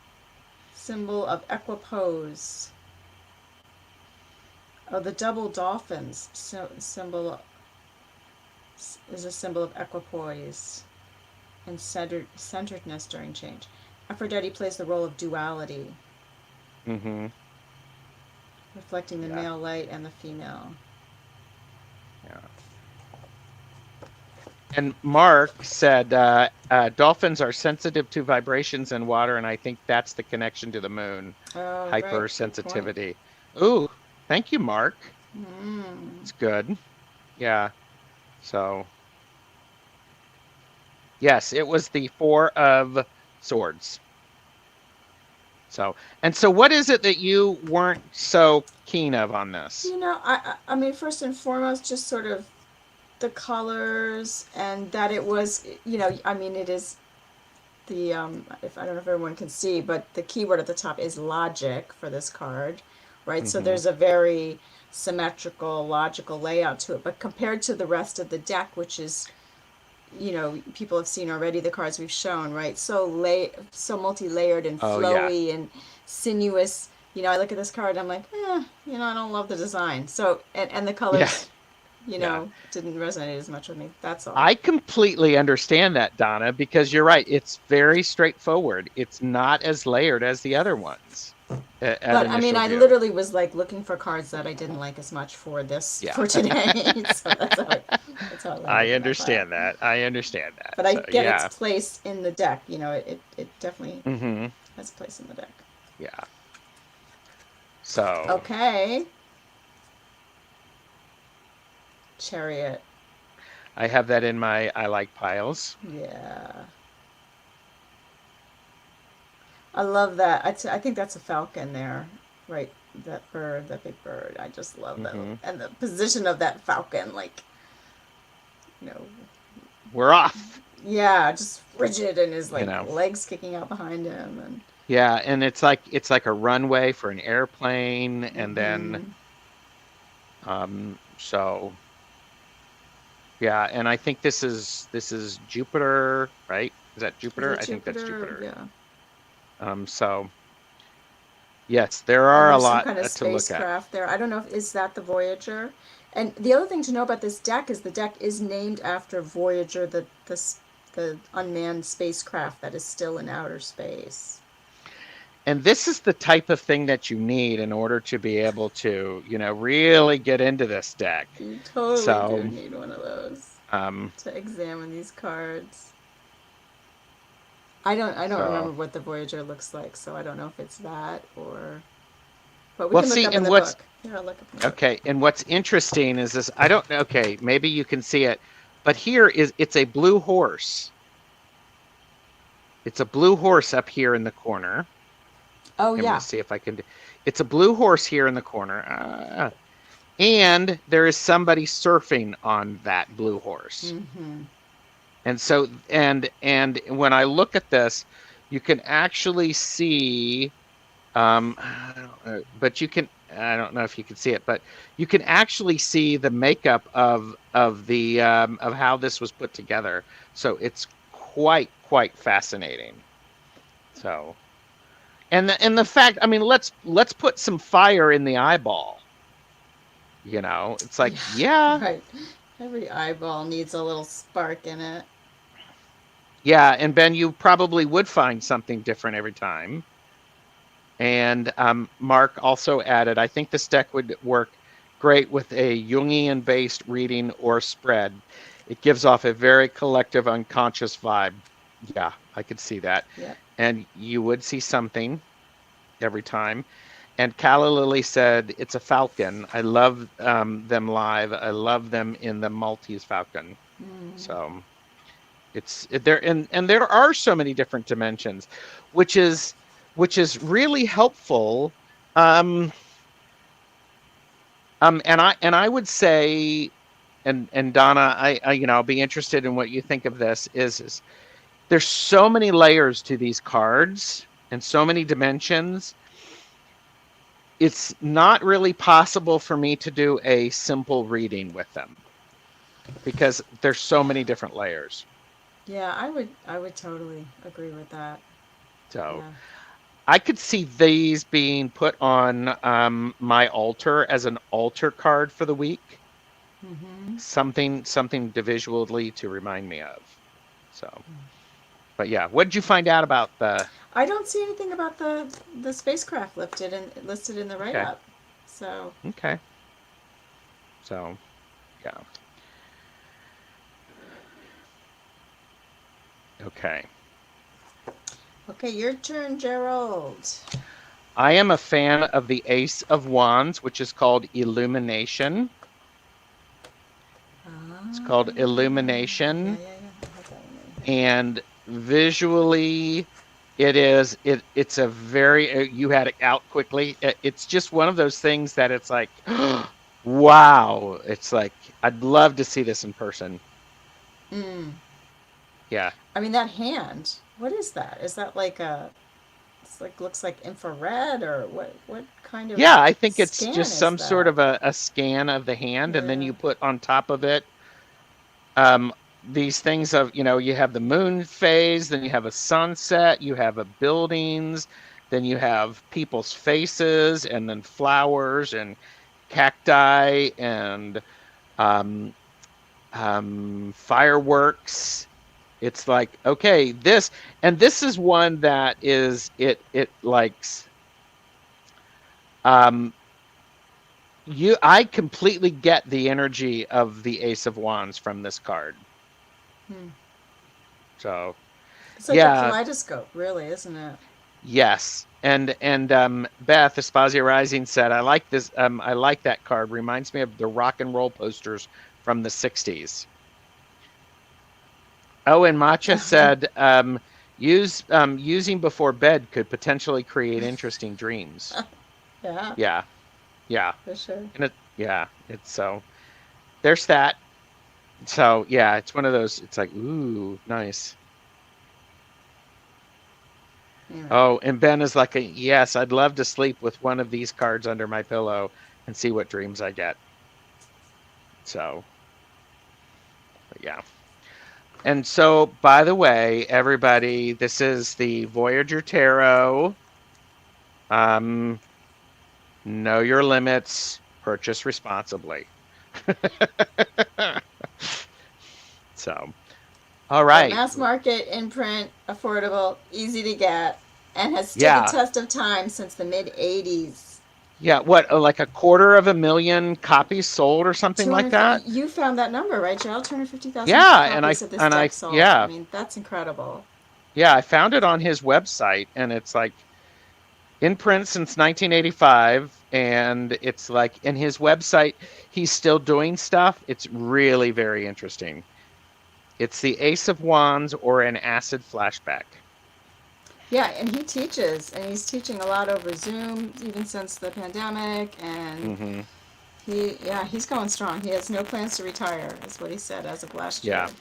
symbol of equipoise. Oh, the double dolphins symbol is a symbol of equipoise and centeredness during change. Aphrodite plays the role of duality, mm-hmm. reflecting the Yeah. male light and the female. Yeah. And Mark said dolphins are sensitive to vibrations in water, and I think that's the connection to the moon. Oh, right. Good point. Hypersensitivity. Ooh, thank you, Mark. Mm. It's good. Yeah. So yes, it was the Four of Swords. So what is it that you weren't so keen of on this? I mean, first and foremost, just sort of the colors and that it was, I mean, it is the if I don't know if everyone can see, but the keyword at the top is logic for this card, right? So Mm-hmm. there's a very symmetrical, logical layout to it. But compared to the rest of the deck, which is, people have seen already the cards we've shown, right? So multi-layered and Oh yeah. flowy and sinuous. I look at this card, I'm like, I don't love the design. So and the Yeah. colors, Yeah. didn't resonate as much with me. That's all. I completely understand that, Donna, because you're right. It's very straightforward. It's not as layered as the other ones at But I mean, initial I view. literally was like looking for cards that I didn't like as much for this Yeah. for today. So that's how it landed I in that pile. understand that. I understand that. But I So get its yeah. place in the deck. It definitely Mm-hmm. has a place in the deck. Yeah. So Okay, Chariot. I have that in my I like piles. Yeah, I love that. I think that's a falcon there, right? That bird, that big bird. I just love that, Mm-hmm. and the position of that falcon, like you know, We're off. yeah, just rigid and his You like know. legs kicking out behind him, and Yeah, and it's like a runway for an airplane, and then mm-hmm. so yeah, and I think this is Jupiter, right? Is that Is Jupiter? it I think that's Jupiter? Jupiter. Yeah. So yes, there And are a there's some lot kind of to look at. spacecraft there. I don't know if is that the Voyager. And the other thing to know about this deck is the deck is named after Voyager, the unmanned spacecraft that is still in outer space. And this is the type of thing that you need in order to be able to, really get into this deck. You totally do So, need one of those um, to examine these cards. I don't remember so what the Voyager looks like, so I don't know if it's that or but we well, can look see, up in and the what's book. Here, I'll look up in the book. okay, and what's interesting is this. I don't. Okay, maybe you can see it, but it's a blue horse. It's a blue horse up here in the corner. Oh I'm going yeah. to see if I can. It's a blue horse here in the corner. And there is somebody surfing on that blue horse. Mm-hmm. And so and when I look at this, you can actually see. I don't know, but you can. I don't know if you can see it, but you can actually see the makeup of how this was put together. So it's quite fascinating. So and the fact, I mean, let's put some fire in the eyeball. It's like, Yeah, yeah, right. Every eyeball needs a little spark in it. yeah, and Ben, you probably would find something different every time. And Mark also added, I think this deck would work great with a Jungian based reading or spread. It gives off a very collective, unconscious vibe. Yeah, I could see that. Yep. And you would see something every time. And Calla Lily said, it's a falcon. I love them live. I love them in the Maltese falcon. Mm. So it's there, and there are so many different dimensions, which is really helpful. Um, and I would say, and Donna, I'll be interested in what you think of this. Is there's so many layers to these cards and so many dimensions. It's not really possible for me to do a simple reading with them because there's so many different layers. Yeah, I would totally agree with that. So Yeah. I could see these being put on my altar as an altar card for the week. Mm-hmm. Something to visually to remind me of. So, but yeah, what did you find out about the? I don't see anything about the spacecraft lifted and listed in the write Okay, up. So okay. So yeah, okay. okay, your turn, Gerald. I am a fan of the Ace of Wands, which is called Illumination. It's Ah, called yeah, Illumination, yeah, yeah. I have that in there. and visually it's a very you had it out quickly. It's just one of those things that it's like wow, it's like I'd love to see this in person. Mm. Yeah, I mean that hand. What is that? Is that like a? It's like looks like infrared or what? What kind of yeah, I think it's scan just is some sort that? of a scan of the hand, and then Yeah. you put on top of it um these things of, you have the moon phase, then you have a sunset, you have a buildings, then you have people's faces, and then flowers and cacti and um fireworks. It's like, okay, this is one that is it likes um I completely get the energy of the Ace of Wands from this card. Hmm. So It's like a yeah, kaleidoscope, really, isn't it? yes. And Beth Espasia Rising said, I like this. I like that card. Reminds me of the rock and roll posters from the '60s. Oh, and Matcha said, using before bed could potentially create interesting dreams. Yeah, Yeah, yeah, for sure. and yeah, it's so there's that. So yeah, it's one of those. It's like, ooh, nice. Anyway. Oh, and Ben is like, yes, I'd love to sleep with one of these cards under my pillow and see what dreams I get. So, but yeah. And so, by the way, everybody, this is the Voyager Tarot. Um, know your limits, purchase responsibly. So, all But right. mass market, in print, affordable, easy to get, and has stood the Yeah. test of time since the mid 80s. Yeah. What, like a quarter of a million copies sold or something like 250, that? you found that number, right, Gerald? 250,000 Yeah. copies of this deck sold. I Yeah. mean, that's incredible. Yeah. I found it on his website, and it's like in print since 1985. And it's like in his website, he's still doing stuff. It's really very interesting. It's the Ace of Wands or an acid flashback. Yeah, and he teaches, and he's teaching a lot over Zoom, even since the pandemic, and Hmm. he's going strong. He has no plans to retire, is what he said as of last year. Yeah.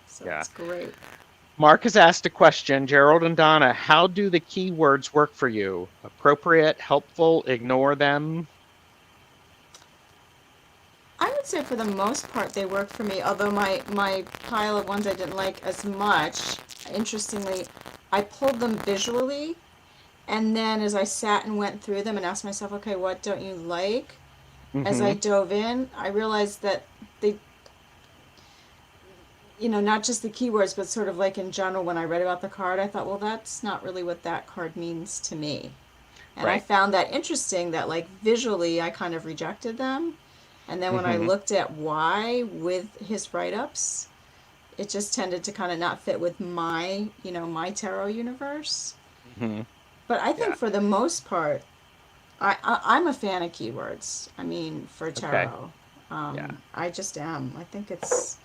So Yeah. it's great. Mark has asked a question. Gerald and Donna, how do the keywords work for you? Appropriate, helpful, ignore them? I would say for the most part they work for me, although my pile of ones I didn't like as much, interestingly, I pulled them visually, and then as I sat and went through them and asked myself, okay, what don't you like? As I Mm-hmm. dove in, I realized that they, not just the keywords, but sort of like in general, when I read about the card, I thought, well, that's not really what that card means to me. And I Right. found that interesting that, like, visually, I kind of rejected them. And then when I Mm-hmm. looked at why with his write ups, it just tended to kind of not fit with my tarot universe. Mm-hmm. But I think Yeah. for the most part, I'm a fan of keywords. I mean, for Okay. tarot, Yeah. I just am. I think it's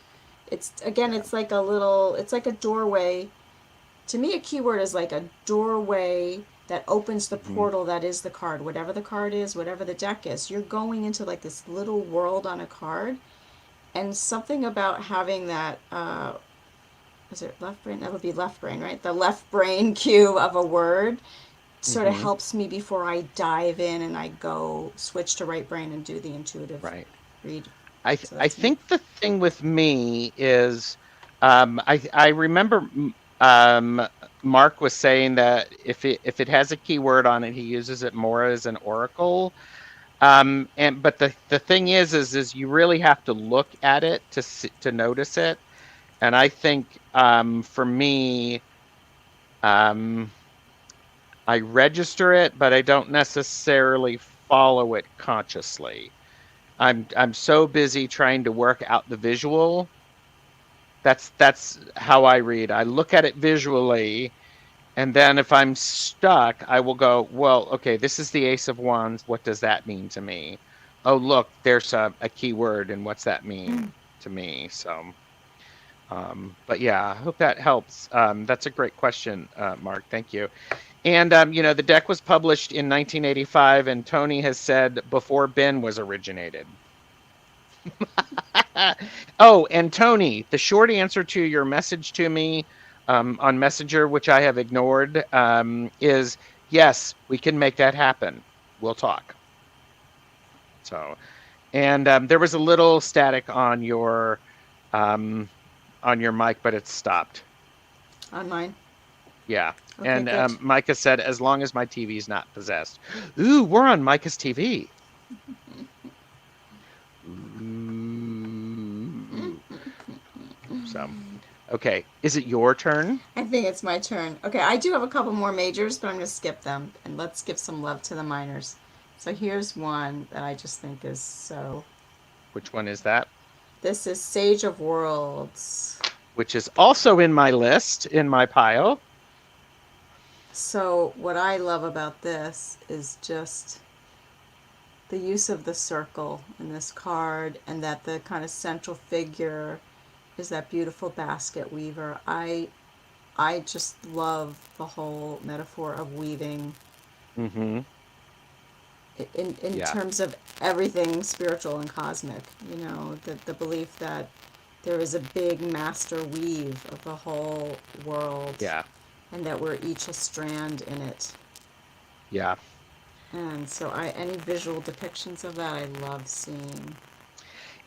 again, Yeah. it's like a doorway. To me, a keyword is like a doorway that opens the Mm-hmm. portal that is the card. Whatever the card is, whatever the deck is, you're going into like this little world on a card. And something about having that, is it left brain? That would be left brain, right? The left brain cue of a word sort of Mm-hmm. helps me before I dive in and I go switch to right brain and do the intuitive Right. read. So I that's me. think the thing with me is, I remember um, Mark was saying that if it has a keyword on it, he uses it more as an oracle. And but the thing is you really have to look at it to notice it. And I think for me, um, I register it, but I don't necessarily follow it consciously. I'm so busy trying to work out the visual. That's how I read. I look at it visually, and then if I'm stuck, I will go, well, okay, this is the Ace of Wands. What does that mean to me? Oh, look, there's a key word, and what's that mean to me? So, but yeah, I hope that helps. That's a great question, Mark. Thank you. And the deck was published in 1985, and Tony has said before Ben was originated. Oh, and Tony, the short answer to your message to me on Messenger, which I have ignored, is yes, we can make that happen. We'll talk. So, and there was a little static um, on your mic, but it stopped. On mine. Yeah. Okay, And good. Micah said, as long as my TV is not possessed. Ooh, we're on Micah's TV. Ooh. So, okay. Is it your turn? I think it's my turn. Okay, I do have a couple more majors, but I'm going to skip them and let's give some love to the minors. So here's one that I just think is so. Which one is that? This is Sage of Worlds. Which is also in my list, in my pile. So, what I love about this is just the use of the circle in this card, and that the kind of central figure is that beautiful basket weaver. I just love the whole metaphor of weaving Mm-hmm. in Yeah. terms of everything spiritual and cosmic. The belief that there is a big master weave of the whole world, Yeah. and that we're each a strand in it. Yeah. And so any visual depictions of that I love seeing.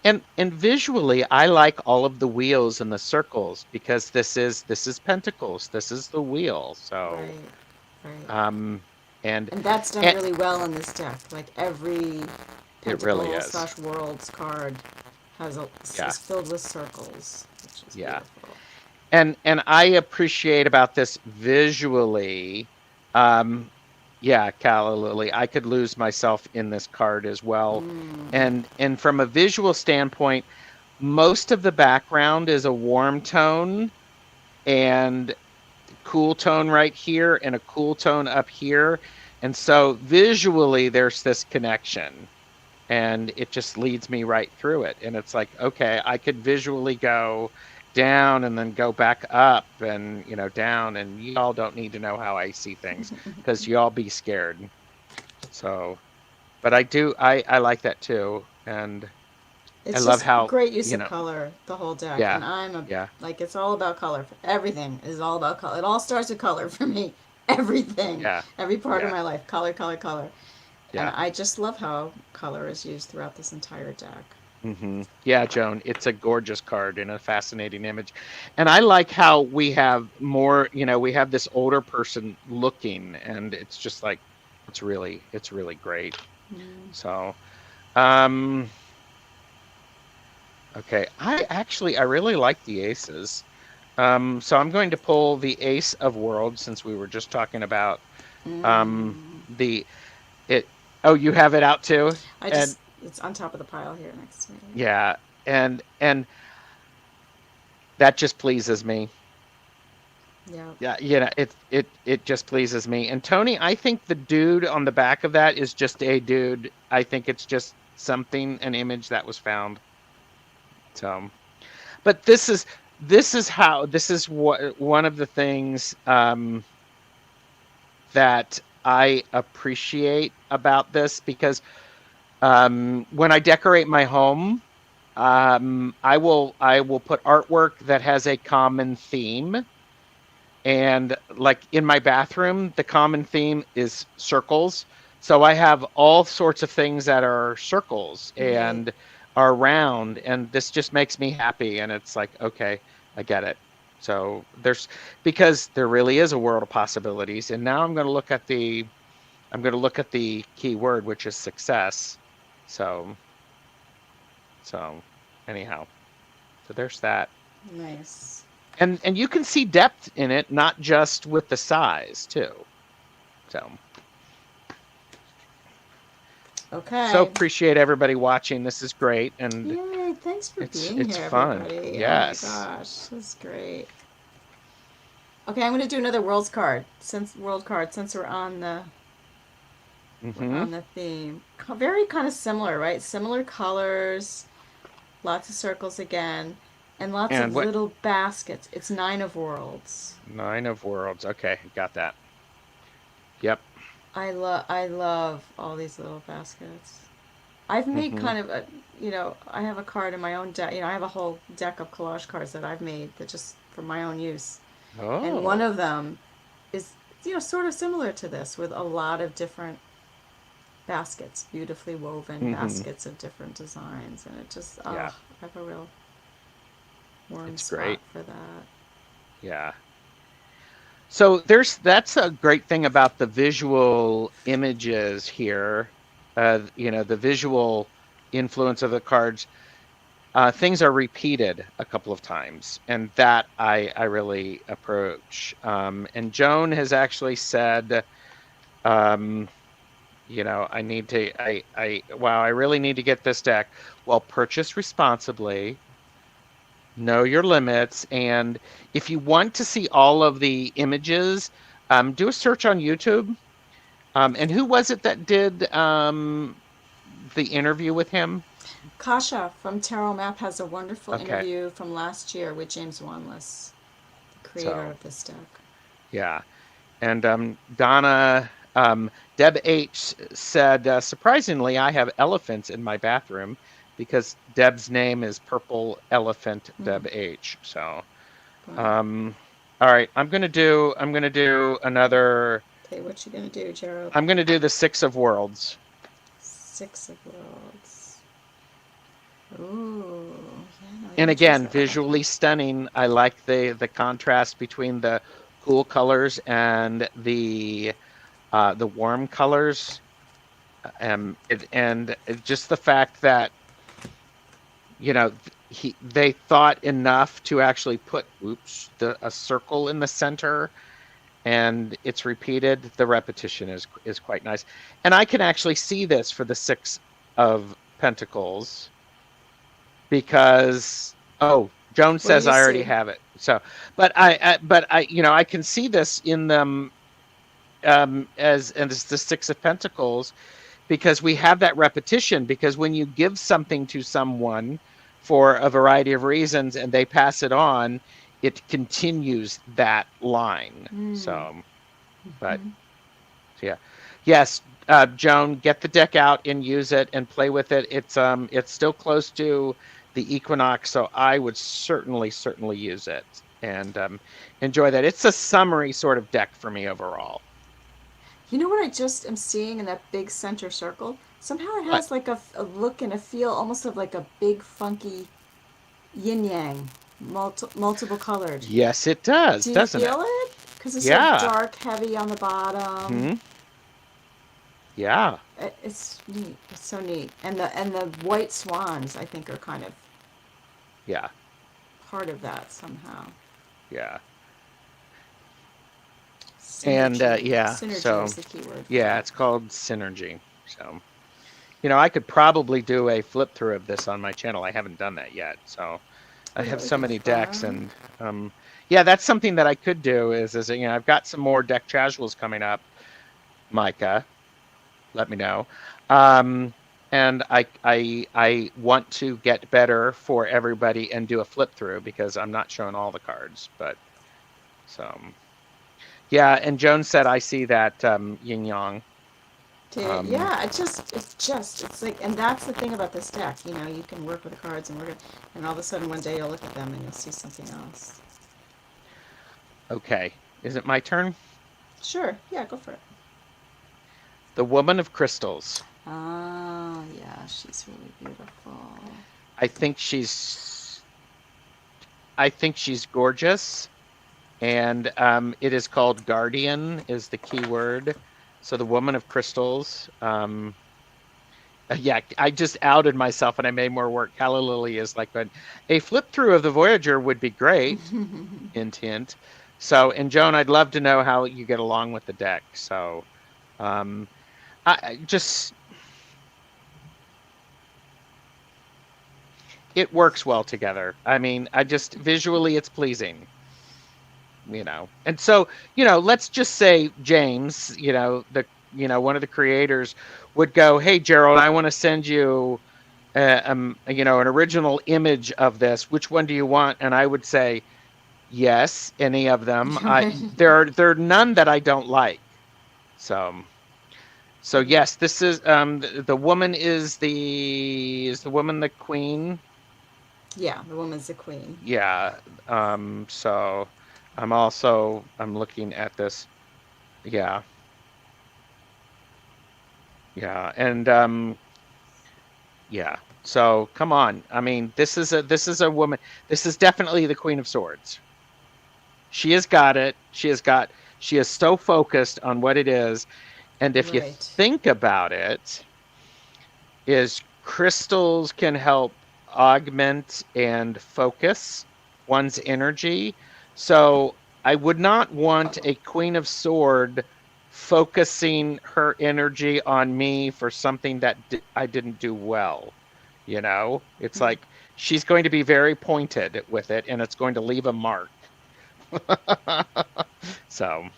And visually, I like all of the wheels and the circles because this is Pentacles. This is the wheel. So Right, right. um and And that's done and really well in this deck. Like every it really pentacle is. slash worlds card Yeah. is filled with circles, which is Yeah. beautiful. And I appreciate about this visually. Um, yeah, Calla Lily, I could lose myself in this card as well. Mm. And from a visual standpoint, most of the background is a warm tone and cool tone right here and a cool tone up here. And so visually there's this connection and it just leads me right through it. And it's like, okay, I could visually go down and then go back up and down, and you all don't need to know how I see things because you all be scared. So, but I do, I like that too. And I It's love just how, great use of color, the whole deck. yeah, And I'm a, yeah, like, it's all about color. Everything is all about color. It all starts with color for me. Everything. yeah, Every part of yeah, my life. Color, color, color. And yeah. I just love how color is used throughout this entire deck. Yeah, Joan, it's a gorgeous card and a fascinating image. And I like how we have more, we have this older person looking, and it's just like, it's really great. Mm. So, um, okay. I really like the aces. So I'm going to pull the Ace of Worlds since we were just talking about um Mm. the it. Oh, you have it out too? I And just, it's on top of the pile here next to me. yeah, and that just pleases me. Yeah. Yeah, it just pleases me. And Tony, I think the dude on the back of that is just a dude. I think it's just something, an image that was found. So, but this is what one of the things that I appreciate about this because when I decorate my home, I will put artwork that has a common theme. And like in my bathroom, the common theme is circles. So I have all sorts of things that are circles Right. and are round. And this just makes me happy. And it's like, okay, I get it. So because there really is a world of possibilities. And now I'm going to look at the key word, which is success. So, so anyhow, so there's that. Nice. And you can see depth in it, not just with the size too. So Okay. appreciate everybody watching. This is great, and Yay. Thanks for being it's here, fun. everybody. Oh my Yes. gosh. This is great. Okay, I'm going to do another world card since we're Mm-hmm. on the theme. Very kind of similar, right? Similar colors, lots of circles again, and lots And of what? little baskets. It's 9 of Worlds. Nine of Worlds. Okay, got that. Yep. I love all these little baskets. I've made Mm-hmm. kind of a, I have a card in my own deck. I have a whole deck of collage cards that I've made that just for my own use. And one Oh. of them is, sort of similar to this with a lot of different baskets, beautifully woven Mm-hmm. baskets of different designs. And it just, Yeah, I have a real warm it's spot great. for that. Yeah. So that's a great thing about the visual images here. The visual influence of the cards. Things are repeated a couple of times, and that I really approach. And Joan has actually said, um, I need to, wow, I really need to get this deck. Well, purchase responsibly, know your limits, and if you want to see all of the images, do a search on YouTube. And who was it that did the interview with him? Kasha from Tarot Map has a wonderful Okay, interview from last year with James Wanless, the creator so of this deck. yeah. And Donna, Deb H said, surprisingly, I have elephants in my bathroom because Deb's name is Purple Elephant Mm. Deb H. So, Wow. um, all right, I'm gonna do another. Okay, what you gonna do, Gerald? I'm gonna do the Six of Worlds. 6 of Worlds. Ooh, yeah, no, you And can choose again, that one. visually stunning. I like the contrast between the cool colors and the warm colors. And just the fact that they thought enough to actually put a circle in the center, and it's repeated. The repetition is quite nice, and I can actually see this for the Six of Pentacles because Joan What do says you I already see? have it. So, but I can see this in them as the Six of Pentacles because we have that repetition because when you give something to someone for a variety of reasons and they pass it on, it continues that line. Hmm. So but so yeah, Yes, Joan, get the deck out and use it and play with it. It's still close to the equinox, so I would certainly use it and enjoy that. It's a summary sort of deck for me overall. You know what I just am seeing in that big center circle? Somehow it What? has like a look and a feel almost of like a big funky yin yang, multiple colored. Yes, it does, Do you doesn't it? feel it? Because it's sort of Yeah. dark, heavy on the bottom. Hmm. Yeah. It's neat. It's so neat. And the white swans, I think, are kind of Yeah. part of that somehow. Yeah. And Synergy. yeah, Synergy so was the key word for yeah, that. it's called Synergy. So, I could probably do a flip through of this on my channel. I haven't done that yet. So, I Oh, that have would so be many decks fun. and yeah, that's something that I could do is I've got some more deck casuals coming up, Micah. Let me know. Um and I want to get better for everybody and do a flip through because I'm not showing all the cards, but so yeah, and Joan said I see that yin yang. Um Yeah, it's like, and that's the thing about this deck. You know, you can work with the cards and and all of a sudden one day you'll look at them and you'll see something else. okay. Is it my turn? Sure, yeah, go for it. The Woman of Crystals. Oh, yeah, she's really beautiful. I think she's I think she's gorgeous. And it is called Guardian is the key word. So the Woman of Crystals. Yeah, I just outed myself and I made more work. Calla Lily is like a flip through of the Voyager would be great. Hint, hint. So, and Joan, I'd love to know how you get along with the deck. So, um, I just it works well together. I mean, I just visually it's pleasing. And so let's just say James, one of the creators would go, hey Gerald, I want to send you an original image of this, which one do you want? And I would say yes, any of them. I Right. there are none that I don't like. So yes, this is the woman is the woman the queen. Yeah, the woman's the queen. Yeah. So I'm looking at this. Yeah. Yeah, and yeah. So come on. I mean, this is a woman. This is definitely the Queen of Swords. She has got it. She is so focused on what it is. And if you Right. think about it, is crystals can help augment and focus one's energy. So I would not want a Queen of Sword focusing her energy on me for something that I didn't do well. It's Hmm. like she's going to be very pointed with it and it's going to leave a mark. So,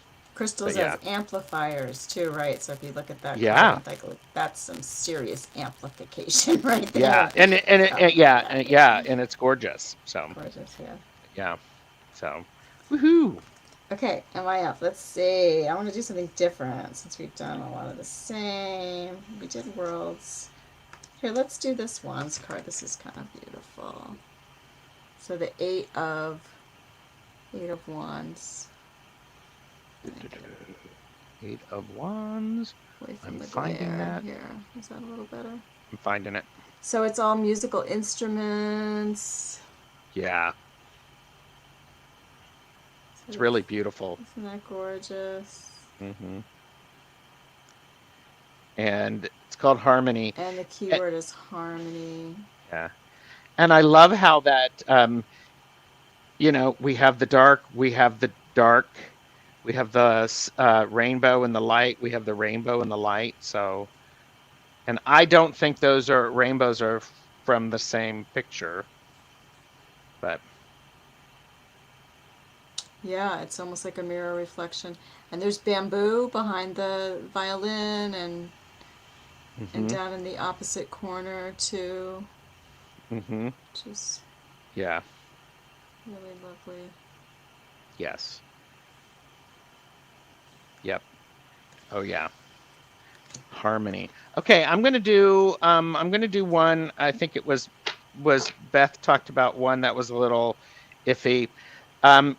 but Crystals yeah. as amplifiers too, right? So if you look at that card Yeah. and think, like, that's some serious amplification right Yeah. there. Yeah, That is yeah, and it's gorgeous. So, gorgeous, yeah. yeah. So, woohoo. Okay, am I up? Let's see. I want to do something different since we've done a lot of the same. We did worlds. Here, let's do this one's card. This is kind of beautiful. So the eight of wands. Eight of Wands. Away from I'm the finding glare. that. Here, is that a little better? I'm finding it. So it's all musical instruments. Yeah, Sort it's of, really beautiful. isn't that gorgeous? Hmm. And it's called Harmony. And the Eh, keyword is harmony. Yeah. And I love how that, we have the dark, we have the rainbow and the light, we have the rainbow and the light. So, and I don't think those are rainbows are from the same picture, but Yeah, it's almost like a mirror reflection. And there's bamboo behind the violin and hmm down in the opposite corner too, hmm which is yeah, really lovely. yes, yep. Oh yeah. Harmony. Okay, I'm gonna do one. I think it was Beth talked about one that was a little iffy,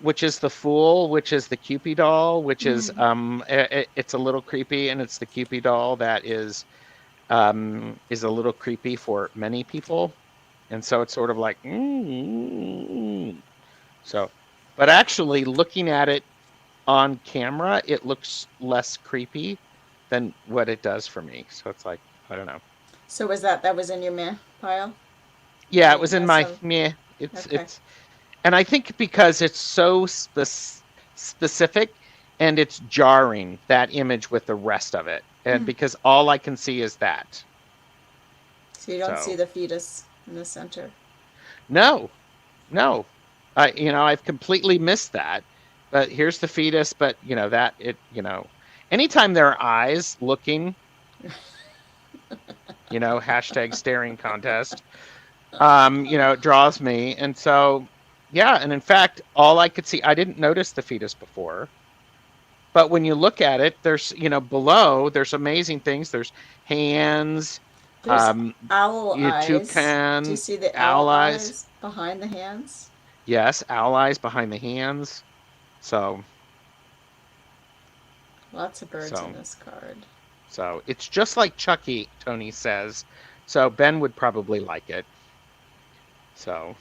which is the Fool, which is the Cupid doll, which is Mm. it's a little creepy, and it's the Cupid doll that is a little creepy for many people, and so it's sort of like so, but actually looking at it on camera, it looks less creepy than what it does for me. So it's like, I don't know. So that was in your meh pile? Yeah, it You was in must my have. meh. Okay. And I think because it's so specific and it's jarring that image with the rest of it, and Mm. because all I can see is that. So you don't see So the fetus in the center. no, no, I've completely missed that. But here's the fetus. But anytime there are eyes looking, hashtag staring contest, it draws me. And so, yeah. And in fact, all I could see, I didn't notice the fetus before, but when you look at it, there's, below, there's amazing things. There's hands, There's um, owl eyes. Do you toucan, see the owl allies. eyes behind the hands? Yes, allies behind the hands. So, Lots of birds in so, this card. so it's just like Chucky, Tony says. So Ben would probably like it. So,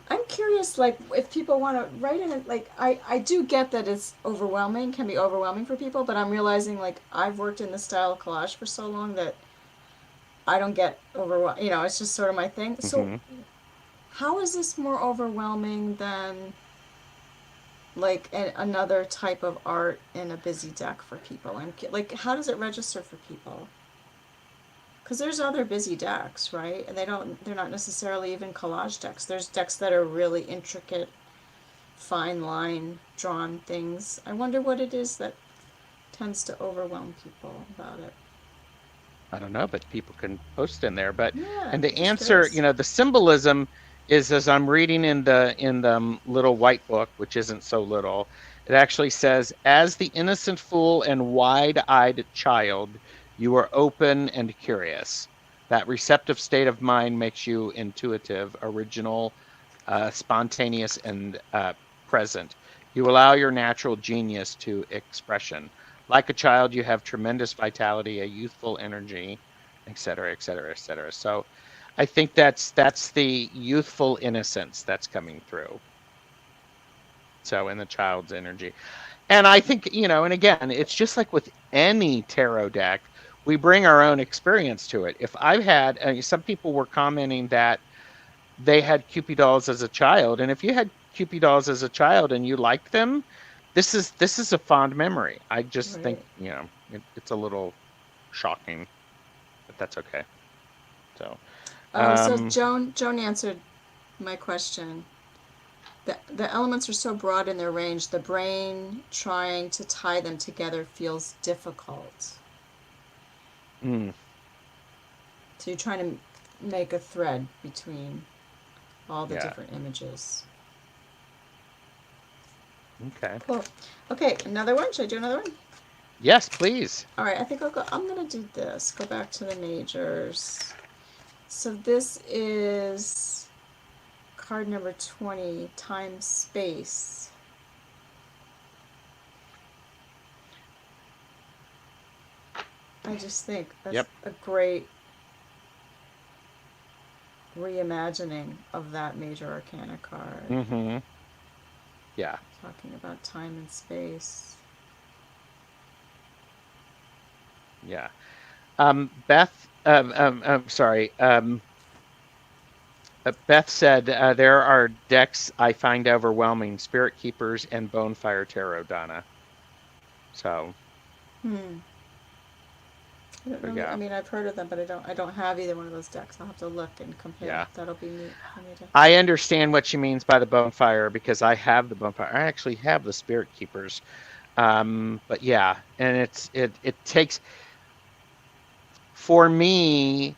I'm curious, like, if people want to write in it, like, I do get that it's overwhelming, can be overwhelming for people, but I'm realizing, like, I've worked in the style of collage for so long that I don't get overwhelmed. It's just sort of my thing. So, hmm how is this more overwhelming than, like, another type of art in a busy deck for people? Like, how does it register for people? Because there's other busy decks, right? And they're not necessarily even collage decks. There's decks that are really intricate, fine line drawn things. I wonder what it is that tends to overwhelm people about it. I don't know, but people can post in there. But Yeah, and the just answer, curious. the symbolism is, as I'm reading in the little white book, which isn't so little. It actually says, "As the innocent fool and wide-eyed child, you are open and curious. That receptive state of mind makes you intuitive, original, spontaneous, and present. You allow your natural genius to expression. Like a child, you have tremendous vitality, a youthful energy, et cetera, et cetera, et cetera." So I think that's the youthful innocence that's coming through. So in the child's energy. And I think, and again, it's just like with any tarot deck, we bring our own experience to it. If I've had, some people were commenting that they had Cupid dolls as a child, and if you had Cupid dolls as a child and you liked them, this is a fond memory. I just think, Right. it's a little shocking, but that's okay. So, So um, Joan answered my question. The elements are so broad in their range, the brain trying to tie them together feels difficult. mm, So you're trying to make a thread between all the yeah, different images. okay. Cool. Okay, another one. Should I do another one? Yes, please. All right, I think I'll go. I'm gonna do this. Go back to the majors. So this is card number 20, time space. I just think that's Yep. a great reimagining of that major arcana card. Mm-hmm. Yeah. Talking about time and space. Yeah. Beth, sorry. Beth said, there are decks I find overwhelming: Spirit Keepers and Bonefire Tarot, Donna. So, Hmm. I don't so know. I yeah, mean, I've heard of them, but I don't have either one of those decks. I'll have to look and compare. yeah. That'll be neat for me to. I understand what she means by the Bonefire because I have the Bonefire. I actually have the Spirit Keepers. But yeah, and it takes, for me,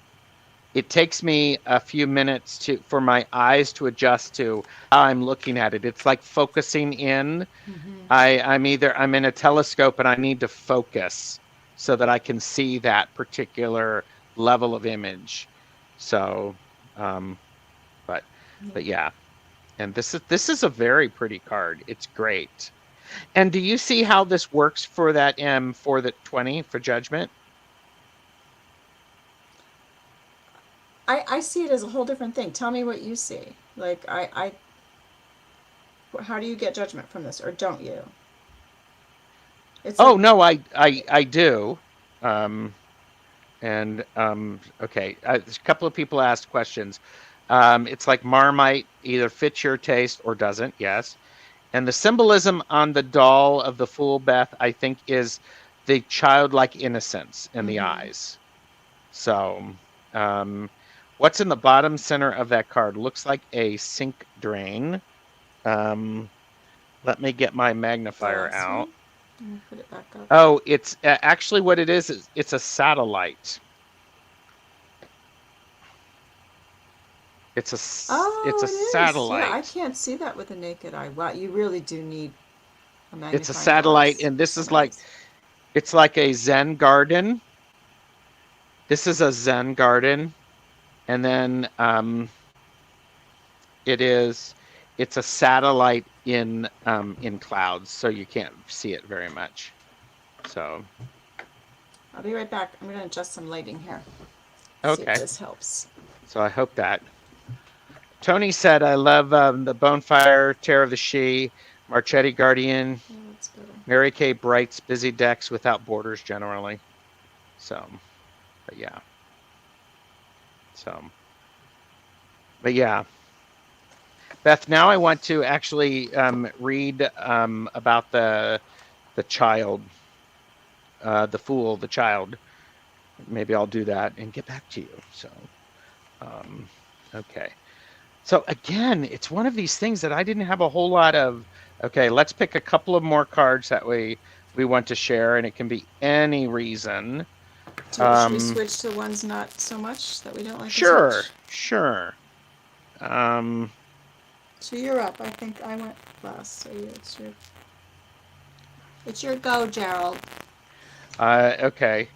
it takes me a few minutes for my eyes to adjust to how I'm looking at it. It's like focusing in. Mm-hmm. I'm in a telescope and I need to focus. so that I can see that particular level of image. So, um, but but yeah, and this is a very pretty card. It's great. And do you see how this works for that for the 20 for judgment? I see it as a whole different thing. Tell me what you see. Like how do you get judgment from this, or don't you? It's Oh like, no, I do. Um, and okay, a couple of people asked questions. It's like Marmite either fits your taste or doesn't. Yes. And the symbolism on the doll of the Fool, Beth, I think, is the childlike innocence in the mm-hmm. eyes. So, um, what's in the bottom center of that card? Looks like a sink drain. Um, Let me get my The magnifier last out. one. Let me put it back up. Oh, it's actually what it is it's a satellite. It's Oh, a it is. Yeah, I satellite. can't see that with the naked eye. Wow, you really do need a It's a magnifying satellite, glass. and this So is like nice. it's like a Zen garden. This is a Zen garden, and then it is it's a satellite in clouds, so you can't see it very much. So I'll be right back. I'm going to adjust some lighting here. See if okay, this helps. so I hope that Tony said I love the Bonefire, Terror of the She, Marchetti Guardian, Yeah, that's better. Mary Kay Bright's busy decks without borders generally. So, but yeah, so but yeah, Beth. Now I want to actually read about the child, the fool, the child. Maybe I'll do that and get back to you. So, um, okay. So again, it's one of these things that I didn't have a whole lot of. Okay, let's pick a couple of more cards that we want to share, and it can be any reason. Should we Um, switch to ones not so much that we don't like as sure, much? sure. Um, So you're up. I think I went last. So it's your go, Gerald. okay.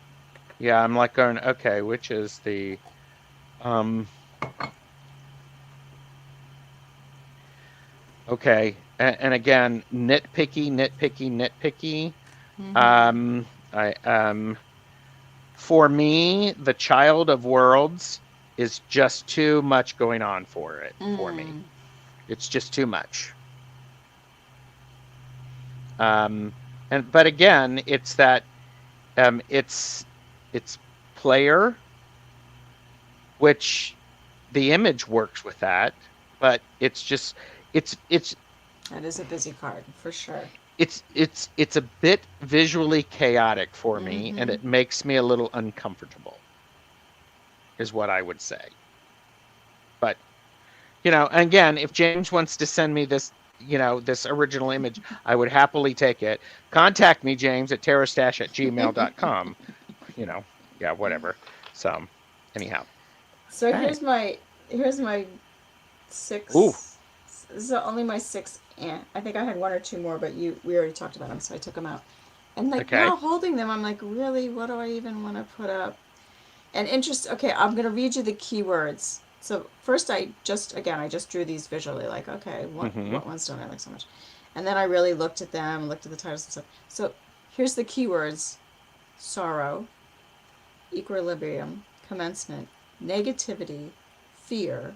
Yeah, I'm like going, okay, which is the um okay. And again, nitpicky, nitpicky, nitpicky. Mm-hmm. I for me, the Child of Worlds is just too much going on for it for me. Mm. It's just too much. Um and but again, it's that it's player, which the image works with that, but it's just it's That is a busy card for sure. it's a bit visually chaotic for me, and Mm-hmm. it makes me a little uncomfortable, is what I would say. But again, if James wants to send me this, this original image, I would happily take it. Contact me, James, at terrorstash@gmail.com. You know, yeah, whatever. So, anyhow, So okay. here's my Ooh, six. This is only my six. I think I had one or two more, but we already talked about them, so I took them out. And like okay. now holding them, I'm like, really, what do I even want to put up? And interest. Okay, I'm gonna read you the keywords. So first, I just drew these visually, like, okay, Mm-hmm. what ones don't I like so much? And then I really looked at them, looked at the titles and stuff. So here's the keywords: sorrow, equilibrium, commencement, negativity, fear.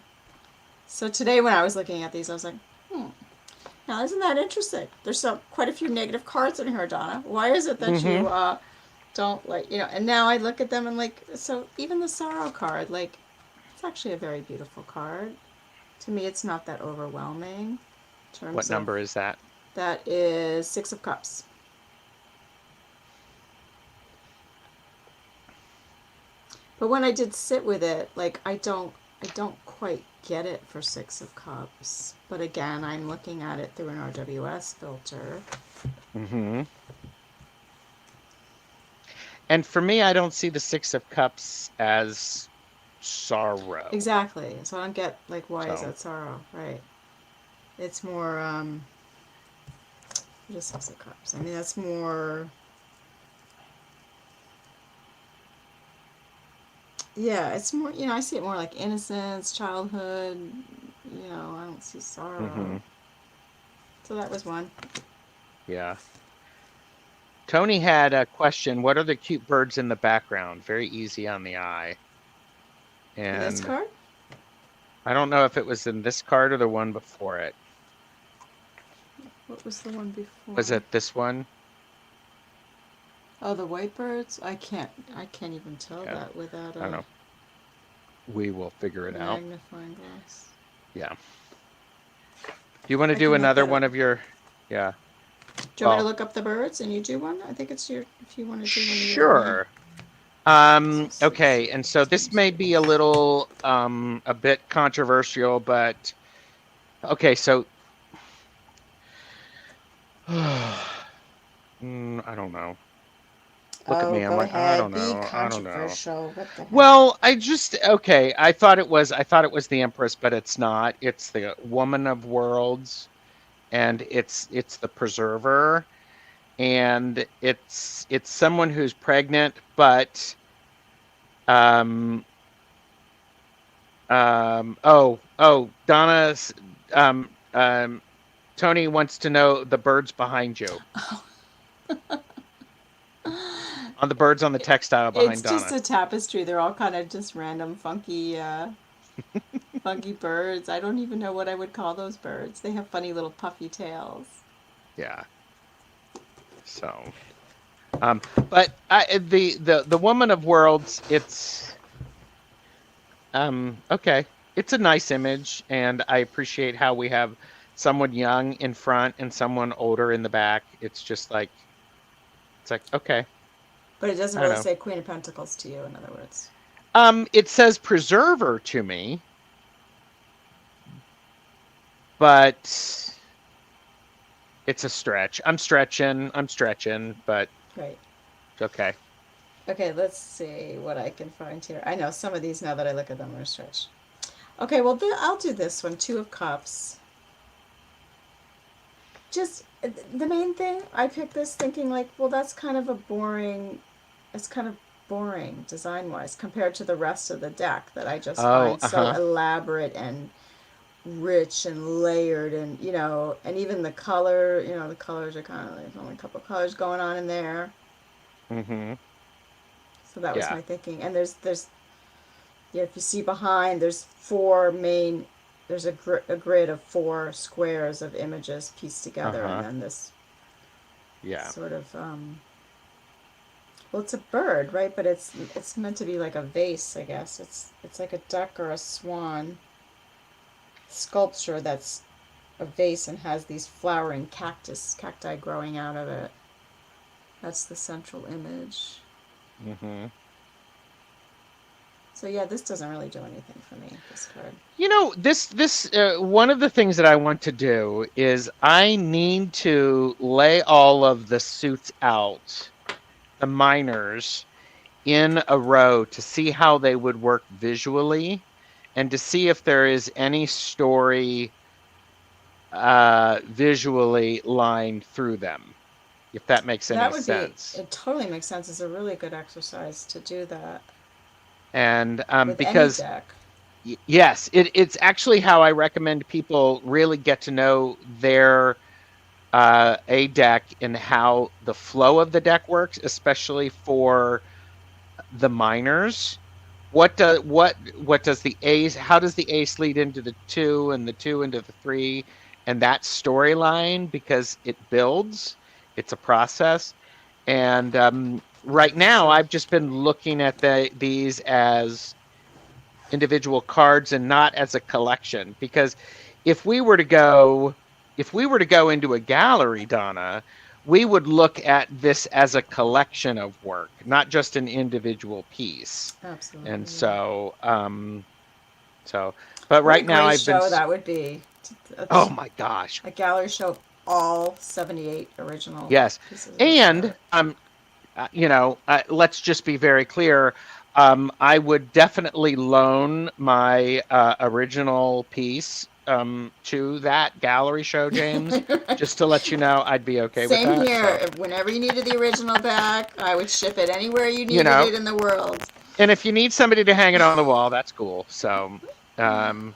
So today, when I was looking at these, I was like, now isn't that interesting? There's quite a few negative cards in here, Donna. Why is it that Mm-hmm. you don't like, And now I look at them and like, so even the sorrow card, like, it's actually a very beautiful card. To me, it's not that overwhelming in What terms of number is that? that is Six of Cups. But when I did sit with it, like I don't quite get it for Six of Cups. But again, I'm looking at it through an RWS filter. Mm-hmm. And for me, I don't see the Six of Cups as sorrow. Exactly. So I don't get like why is So, that sorrow, right? It's more just Six of Cups. I mean that's more Yeah, it's more, I see it more like innocence, childhood, I don't see Mm-hmm. sorrow. So that was one. Yeah. Tony had a question. What are the cute birds in the background? Very easy on the eye. For this And card? I don't know if it was in this card or the one before it. What was the one Was before? it this one? Oh, the white birds? I can't even tell Yeah. that without I don't a know. We will figure it out. magnifying glass. Yeah. Do you want to I do can look another that one up. of your, yeah. Do you want me to Well, look up the birds and you do one? I think it's if you want to do one, you let me know. sure. So Okay, and so this may be a little a bit controversial, but okay, so I don't know. Look at Oh, me. I'm go like, I don't ahead. Be know. I don't know. controversial. What the heck? Well, I just okay, I thought it was the Empress, but it's not. It's the Woman of Worlds, and it's the Preserver, and it's someone who's pregnant, but um Donna's um um Tony wants to know the birds behind you. On the birds on the textile It's behind just Donna. a tapestry. They're all kind of just random funky birds. I don't even know what I would call those birds. They have funny little puffy tails. Yeah. So, um, but the Woman of Worlds, it's okay. It's a nice image, and I appreciate how we have someone young in front and someone older in the back. It's like okay, But it doesn't I don't really know. say Queen of Pentacles to you, in other words. It says preserver to me, but it's a stretch. I'm stretching, but Right. it's okay. Okay, let's see what I can find here. I know some of these, now that I look at them, are stretched. Okay, well, I'll do this one, Two of Cups. Just the main thing, I picked this thinking, like, well, it's kind of boring design wise compared to the rest of the deck that I just Oh, find so uh-huh. elaborate and rich and layered, and and even the color, the colors are kind of like, there's only a couple colors going on in there. Mm-hmm. So that was Yeah. my thinking. And there's yeah, if you see behind, there's four main, there's a grid of four squares of images pieced together, and Uh-huh. then this Yeah. sort of well, it's a bird, right? But it's meant to be like a vase, I guess. It's like a duck or a swan sculpture that's a vase and has these flowering cacti growing out of it. That's the central image. Mm-hmm. So yeah, this doesn't really do anything for me, this card. This one of the things that I want to do is I need to lay all of the suits out, the minors, in a row to see how they would work visually and to see if there is any story visually lined through them, if that makes any That would be, sense. it totally makes sense. It's a really good exercise to do that And with any because deck. yes, it's actually how I recommend people really get to know their a deck and how the flow of the deck works, especially for the minors. What does the ace? How does the ace lead into the two and the two into the three, and that storyline because it builds. It's a process, and right For now sure. I've just been looking at these as individual cards and not as a collection because if we were to go if we were to go into a gallery, Donna, we would look at this as a collection of work, not just an individual piece. And Absolutely, yeah. so but What a right now great I've been show that would be. A, oh my gosh. a gallery show of all 78 original Yes. pieces of this And art. let's just be very clear. I would definitely loan my original piece to that gallery show, James, just to let you know I'd be okay with Same that. here. So, Whenever you needed the original back, I would ship it anywhere you you needed know, it in the world. And if you need somebody to hang it on the wall, that's cool. So, um,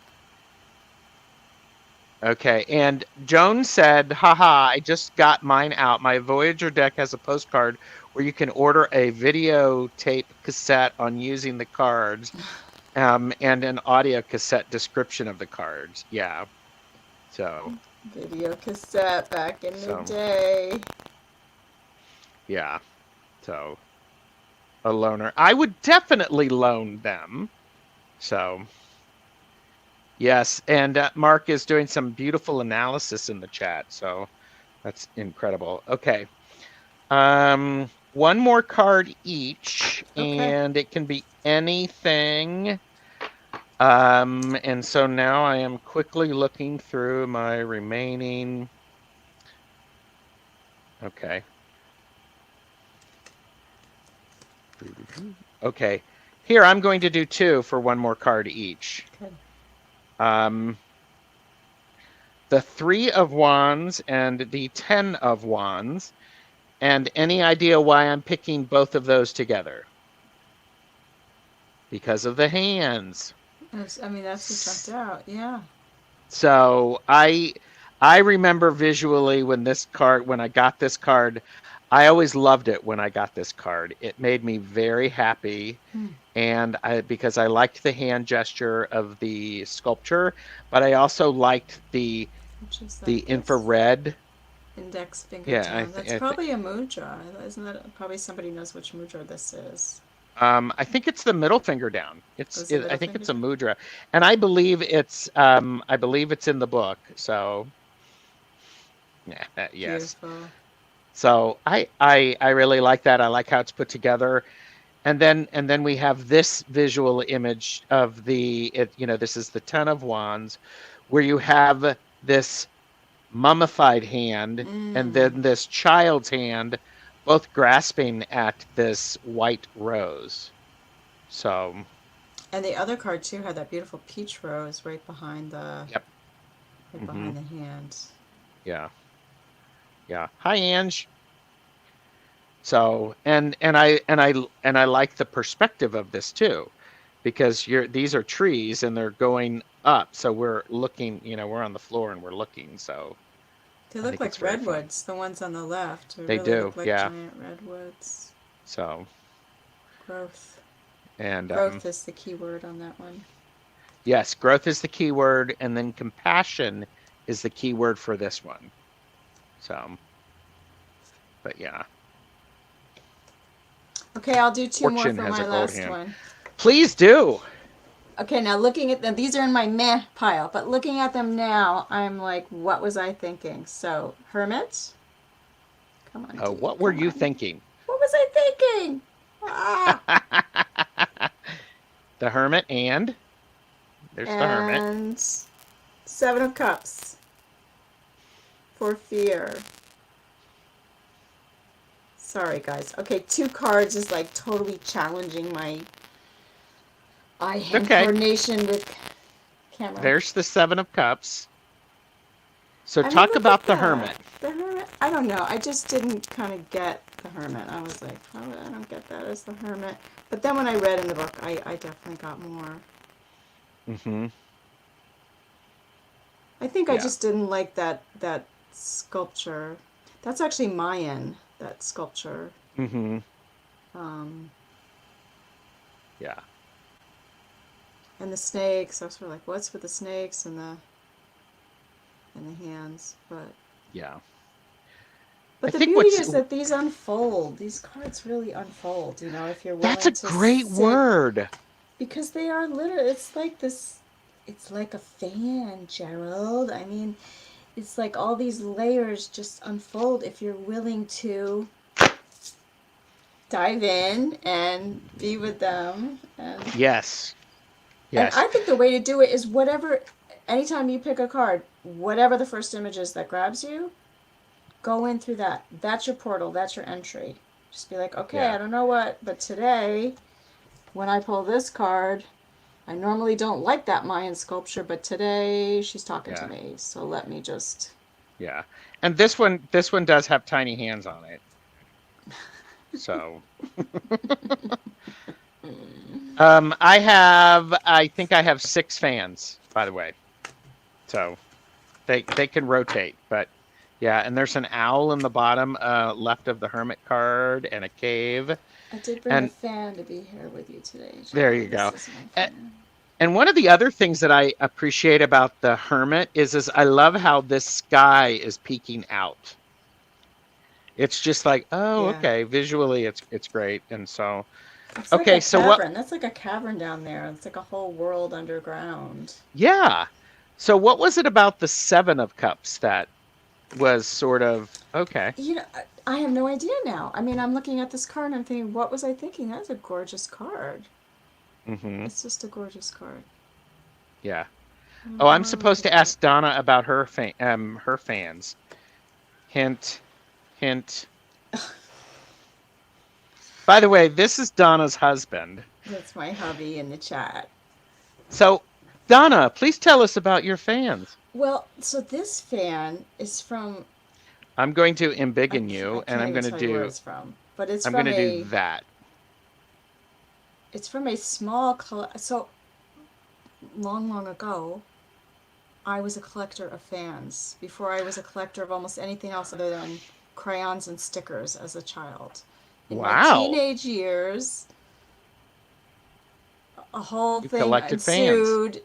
okay. And Joan said, haha, I just got mine out. My Voyager deck has a postcard where you can order a videotape cassette on using the cards, and an audio cassette description of the cards. Yeah. So, Video cassette back in the so, day. yeah. So, a loaner. I would definitely loan them. So, yes. And Mark is doing some beautiful analysis in the chat. So, that's incredible. Okay. One more card each, Okay. and it can be anything. And so now I am quickly looking through my remaining. Okay. Okay. Here, I'm going to do two for one more card each. Good. The Three of Wands and the Ten of Wands. And any idea why I'm picking both of those together? Because of the hands. I mean, that's what jumped out. Yeah. So I remember visually when I got this card, I always loved it when I got this card. It made me very happy. And because I liked the hand gesture of the sculpture, but I also liked the infrared. Index finger Yeah, tone. That's probably a mudra. Isn't that probably somebody knows which mudra this is? I think it's the middle finger down. I think it's a mudra, and I believe it's in the book. So, yeah, yes. Beautiful. So I really like that. I like how it's put together, and then we have this visual image of this is the Ten of Wands, where you have this mummified hand and then this child's hand, both grasping at this white rose. So, and the other card too had that beautiful peach rose right behind the behind the hand. Yeah. Yeah. Hi, Ange. So, and I like the perspective of this too, because these are trees and they're going up. So we're looking, we're on the floor and we're looking. So they look like redwoods. The ones on the left they really do, look like giant redwoods. So growth. And growth is the key word on that one. Yes, growth is the key word, and then compassion is the key word for this one. So, but yeah. Okay, I'll do two more for my last one. Please do. Okay, now looking at them, these are in my meh pile, but looking at them now, I'm like, what was I thinking? So, Hermit. Come on. What were you thinking? What was I thinking? Ah! The Hermit and there's the Hermit. And Seven of Cups for fear. Sorry, guys. Okay, two cards is like totally challenging my eye-hand coordination with camera. There's the Seven of Cups. So talk about the Hermit. The Hermit? I don't know. I just didn't kind of get the Hermit. I was like, oh, I don't get that as the Hermit. But then when I read in the book, I definitely got more. Mm-hmm. I think I just didn't like that sculpture. That's actually Mayan, that sculpture. Mm-hmm. Yeah. And the snakes, I was sort of like, what's with the snakes and the hands? But yeah. But the beauty is that these unfold. These cards really unfold, if you're willing to That's a great word. Because they are literally, it's like this, it's like a fan, Gerald. I mean, it's like all these layers just unfold if you're willing to dive in and be with them. And yes. And I think the way to do it is anytime you pick a card, whatever the first image is that grabs you, go in through that. That's your portal. That's your entry. Just be like, okay, I don't know what, but today, when I pull this card, I normally don't like that Mayan sculpture, but today she's talking to me. So let me just. Yeah, and this one does have tiny hands on it. So. I think I have 6 fans, by the way. So they can rotate, but yeah, and there's an owl in the bottom left of the hermit card and a cave. I did bring a And fan to be here with you today, there Gerald. you This go. is my A- fan. And one of the other things that I appreciate about the hermit is I love how this sky is peeking out. It's just like, oh, Yeah. okay, visually it's great. And so, It's like a okay, so what cavern. That's like a cavern down there. It's like a whole world underground. yeah. So what was it about the 7 of cups that was sort of okay? You know, I have no idea now. I mean, I'm looking at this card and I'm thinking, what was I thinking? That's a gorgeous card. Mhm. It's just a gorgeous card. Yeah. I don't Oh, know I'm why I like supposed it, to but ask Donna about her fans. Hint, hint. By the way, this is Donna's husband. that's my hubby in the chat. So, Donna, please tell us about your fans. Well, so this fan is from I'm going to I embiggen can't, I you, and can't even tell you where it's from, but I'm going to do that. it's from a small so long ago. I was a collector of fans before I was a collector of almost anything else other than crayons and stickers as a child. In my Wow, teenage years, a whole you thing collected fans. ensued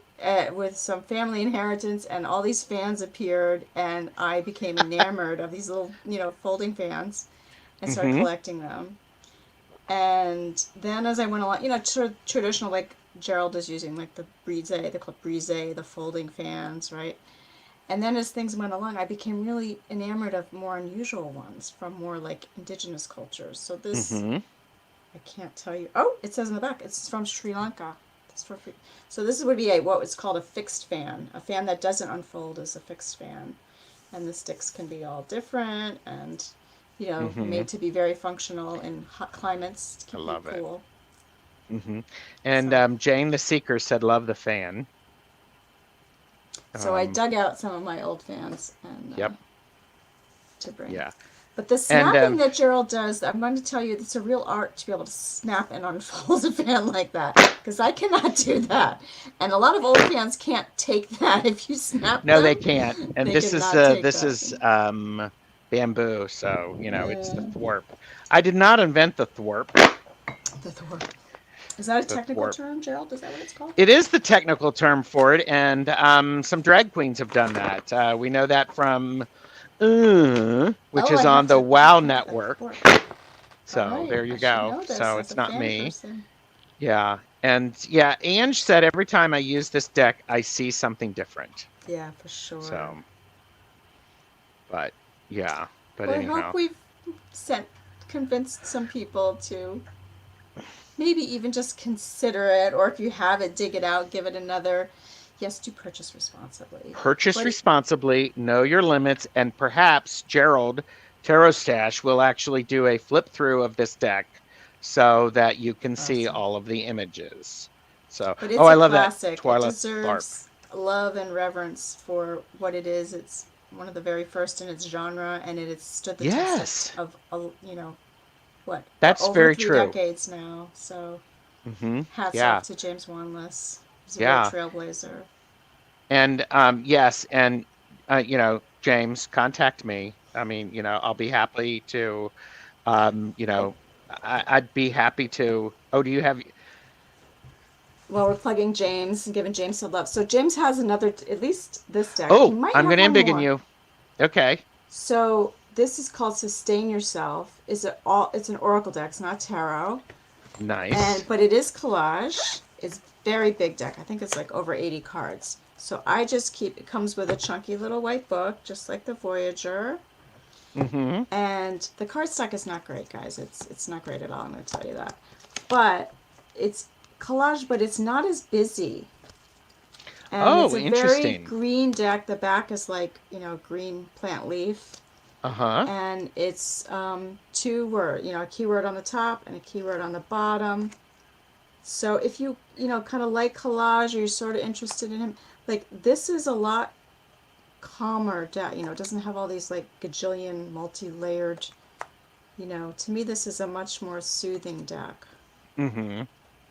with some family inheritance, and all these fans appeared, and I became enamored of these little, folding fans and started Mhm. collecting them. And then as I went along, traditional, like Gerald is using, like the Club Brise, the folding fans, right? And then as things went along, I became really enamored of more unusual ones from more like indigenous cultures. So this, Mhm. I can't tell you. Oh, it says in the back, it's from Sri Lanka. It's for free. So this would be what is called a fixed fan. A fan that doesn't unfold is a fixed fan. And the sticks can be all different and, Mhm. made to be very functional in hot climates to I keep you love it. cool. Mhm. And So, Jane the Seeker said love the fan. so I Um dug out some of my old fans and yep. to bring. Yeah. But the And snapping that Gerald does, I'm going to tell you, it's a real art to be able to snap and unfold a fan like that. Because I cannot do that. And a lot of old fans can't take that. If you snap no, they them, can't. And they cannot take this that. is bamboo, so it's the Uh, thwarp. I did not invent the thwarp. the thwart. Is that a The technical thwarp. term, Gerald? Is that what it's called? It is the technical term for it, and some drag queens have done that. We know that from which Oh, I is have on the to Wow look at that Network. thwart. All So right, there I you should go. know this So as it's a not fan me. person. Yeah. And yeah, Ange said every time I use this deck, I see something different. Yeah, for sure. So, but yeah. But Well, I hope anyhow, we've sent convinced some people to maybe even just consider it, or if you have it, dig it out, give it another. Yes, do purchase responsibly. purchase But responsibly, know your limits, and perhaps Gerald Tarot Stash will actually do a flip through of this deck so that you can see awesome. all of the images. So, But oh, it's I a love that classic. It Twyla Tharp. deserves love and reverence for what it is. It's one of the very first in its genre, and it has stood the test Yes, of what, that's over very three true. decades now. So hats Yeah, off to James Wanless. He's a real yeah. trailblazer. And yes, and James, contact me. I mean, I'll be happy to. You Oh, know, I'd be happy to. Oh, do you have? well, we're plugging James and giving James some love. So James has another, at least this deck. He Oh, might I'm have gonna one embiggen more. you. Okay, So this is called Sustain Yourself. Is it all? It's an oracle deck. It's not tarot, nice. and but it is collage. It's very big deck. I think it's like over 80 cards. So I just keep. It comes with a chunky little white book, just like the Voyager. Mm-hmm. And the cardstock is not great, guys. It's not great at all. I'm going to tell you that. But it's collage, but it's not as busy. And it's Oh, a very interesting. green deck. The back is like, green plant leaf. Uh-huh. And it's two word, a keyword on the top and a keyword on the bottom. So if you, kind of like collage or you're sort of interested in him, like this is a lot calmer deck. It doesn't have all these like gajillion multi-layered, to me this is a much more soothing deck. Mm-hmm.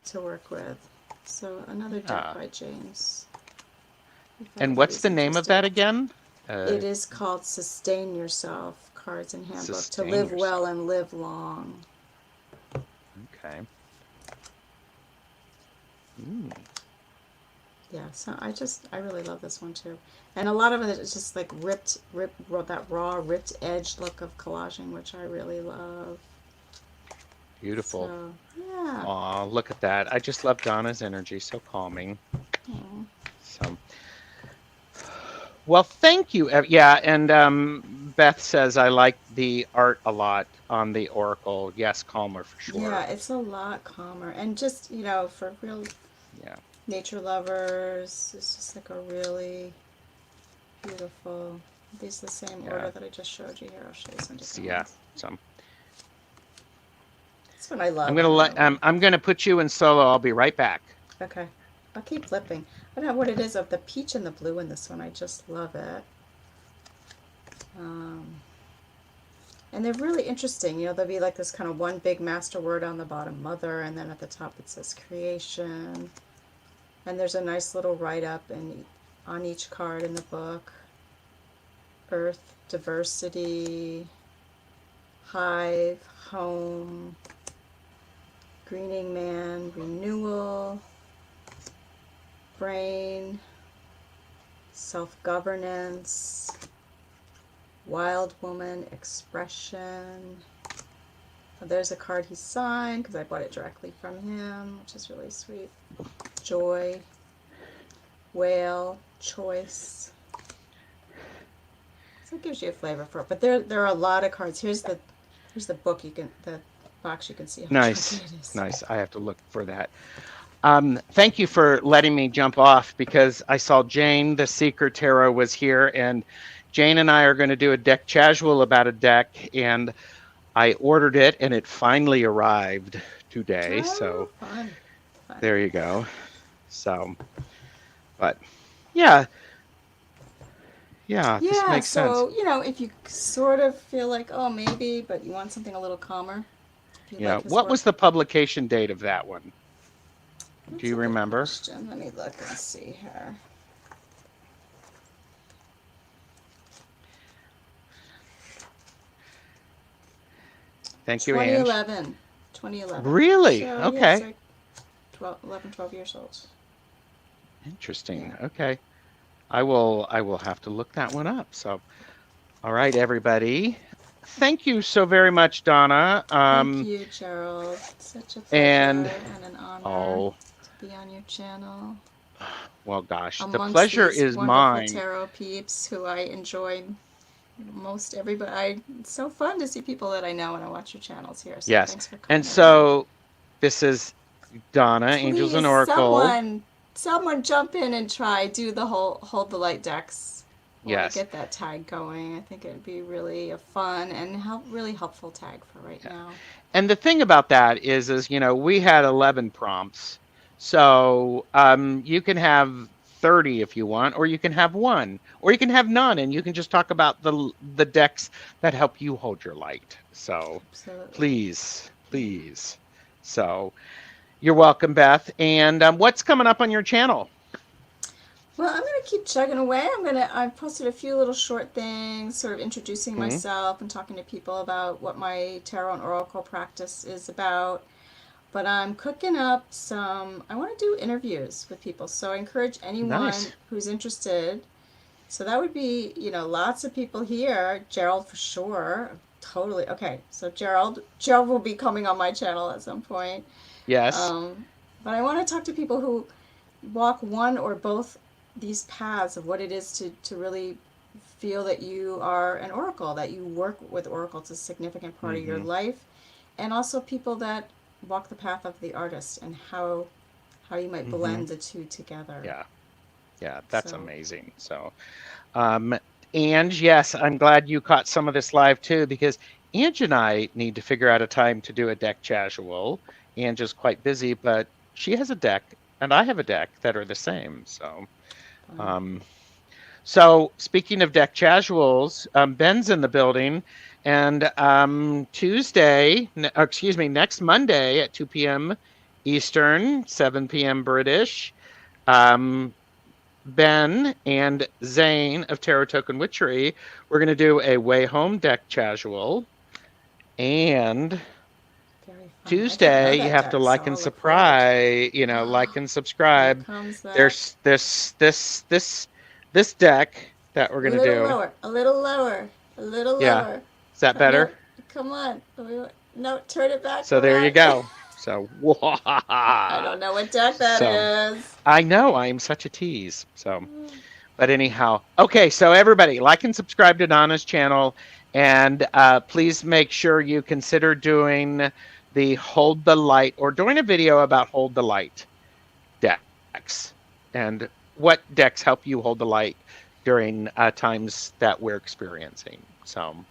to work with. So another deck by James. And what's the name of that again? It is called Sustain Yourself, Cards and Handbook, to live well and live long. Okay. Yeah, so I really love this one too. And a lot of it is just like that raw, ripped edge look of collaging, which I really love. Beautiful. So, yeah. Aw, look at that. I just love Donna's energy. So calming. Aww. So, well, thank you. Yeah, and Beth says, I like the art a lot on the Oracle. Yes, calmer for sure. Yeah, it's a lot calmer. And just, for real nature lovers, it's just like a really beautiful. These are the same order that I just showed you here. I'll show you some different ones. So that's what I love. I'm gonna put you in solo. I'll be right back. Okay. I'll keep flipping. I don't know what it is of the peach and the blue in this one. I just love it. And they're really interesting. There'll be like this kind of one big master word on the bottom, mother, and then at the top it says creation. And there's a nice little write-up on each card in the book. Earth, diversity, hive, home, greening man, renewal, brain, self-governance, wild woman, expression. There's a card he signed because I bought it directly from him, which is really sweet. Joy, whale, choice. So it gives you a flavor for it. But there are a lot of cards. Here's the book. The box. You can see how nice. it is. Nice. I have to look for that. Thank you for letting me jump off because I saw Jane, the Seeker Tarot, was here, and Jane and I are going to do a deck casual about a deck, and I ordered it, and it finally arrived today. So fun. There you go. So, but yeah, this makes sense. So if you sort of feel like, oh, maybe, but you want something a little calmer. Yeah. What was the publication date of that one? Do you remember? Let me look and see here. Thank you, 2011. 2011. Really? So, okay. Yeah, it's like 12 years old. Interesting. Yeah. Okay. I will have to look that one up. So, all right, everybody. Thank you so very much, Donna. Thank you, Gerald. Such a pleasure and an honor to be on your channel. Well, gosh, the pleasure is mine. Tarot peeps who I enjoy most everybody. It's so fun to see people that I know when I watch your channons here. So yes. Thanks for coming. And so this is Donna, Please, Angels and Oracle. Someone jump in and do the whole hold the light decks. Yes. Get that tag going. I think it'd be really a fun and really helpful tag for right now. And the thing about that is we had 11 prompts. So you can have 30 if you want, or you can have one, or you can have none, and you can just talk about the decks that help you hold your light. So Absolutely. Please. So you're welcome, Beth. And what's coming up on your channel? Well, I'm going to keep chugging away. I've posted a few little short things, sort of introducing myself and talking to people about what my tarot and oracle practice is about. But I'm cooking up I want to do interviews with people. So I encourage anyone who's interested. So that would be, lots of people here. Gerald for sure. Totally. Okay. So Gerald will be coming on my channel at some point. Yes. But I want to talk to people who walk one or both these paths of what it is to really feel that you are an oracle, that you work with oracles, a significant part of your life, and also people that walk the path of the artist and how you might blend the two together. Yeah, that's amazing. So Ange, yes, I'm glad you caught some of this live too, because Ange and I need to figure out a time to do a deck casual. Ange is quite busy, but she has a deck and I have a deck that are the same. So speaking of deck casuals, Ben's in the building, and next Monday at 2 p.m. Eastern, 7 p.m. British. Um, Ben and Zane of Tarot Token Witchery, we're going to do a Way Home deck casual. And Very fun. I don't know Tuesday, you that have to deck, so like and I'll look forward to it. subscribe, like and Here subscribe. comes that. There's this deck that we're A going to little do. lower, a little lower, a little Yeah. lower. Is that No, better? come on. No, turn it back So there you around. go. So, I don't know what deck that so is. I know I'm such a tease. So, but anyhow, okay. So everybody, like and subscribe to Donna's channel, and please make sure you consider doing the Hold the Light or doing a video about Hold the Light decks and what decks help you hold the light during times that we're experiencing. So,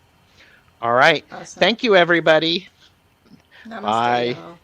all right. Awesome. Thank you, everybody. Namaste, Bye. y'all.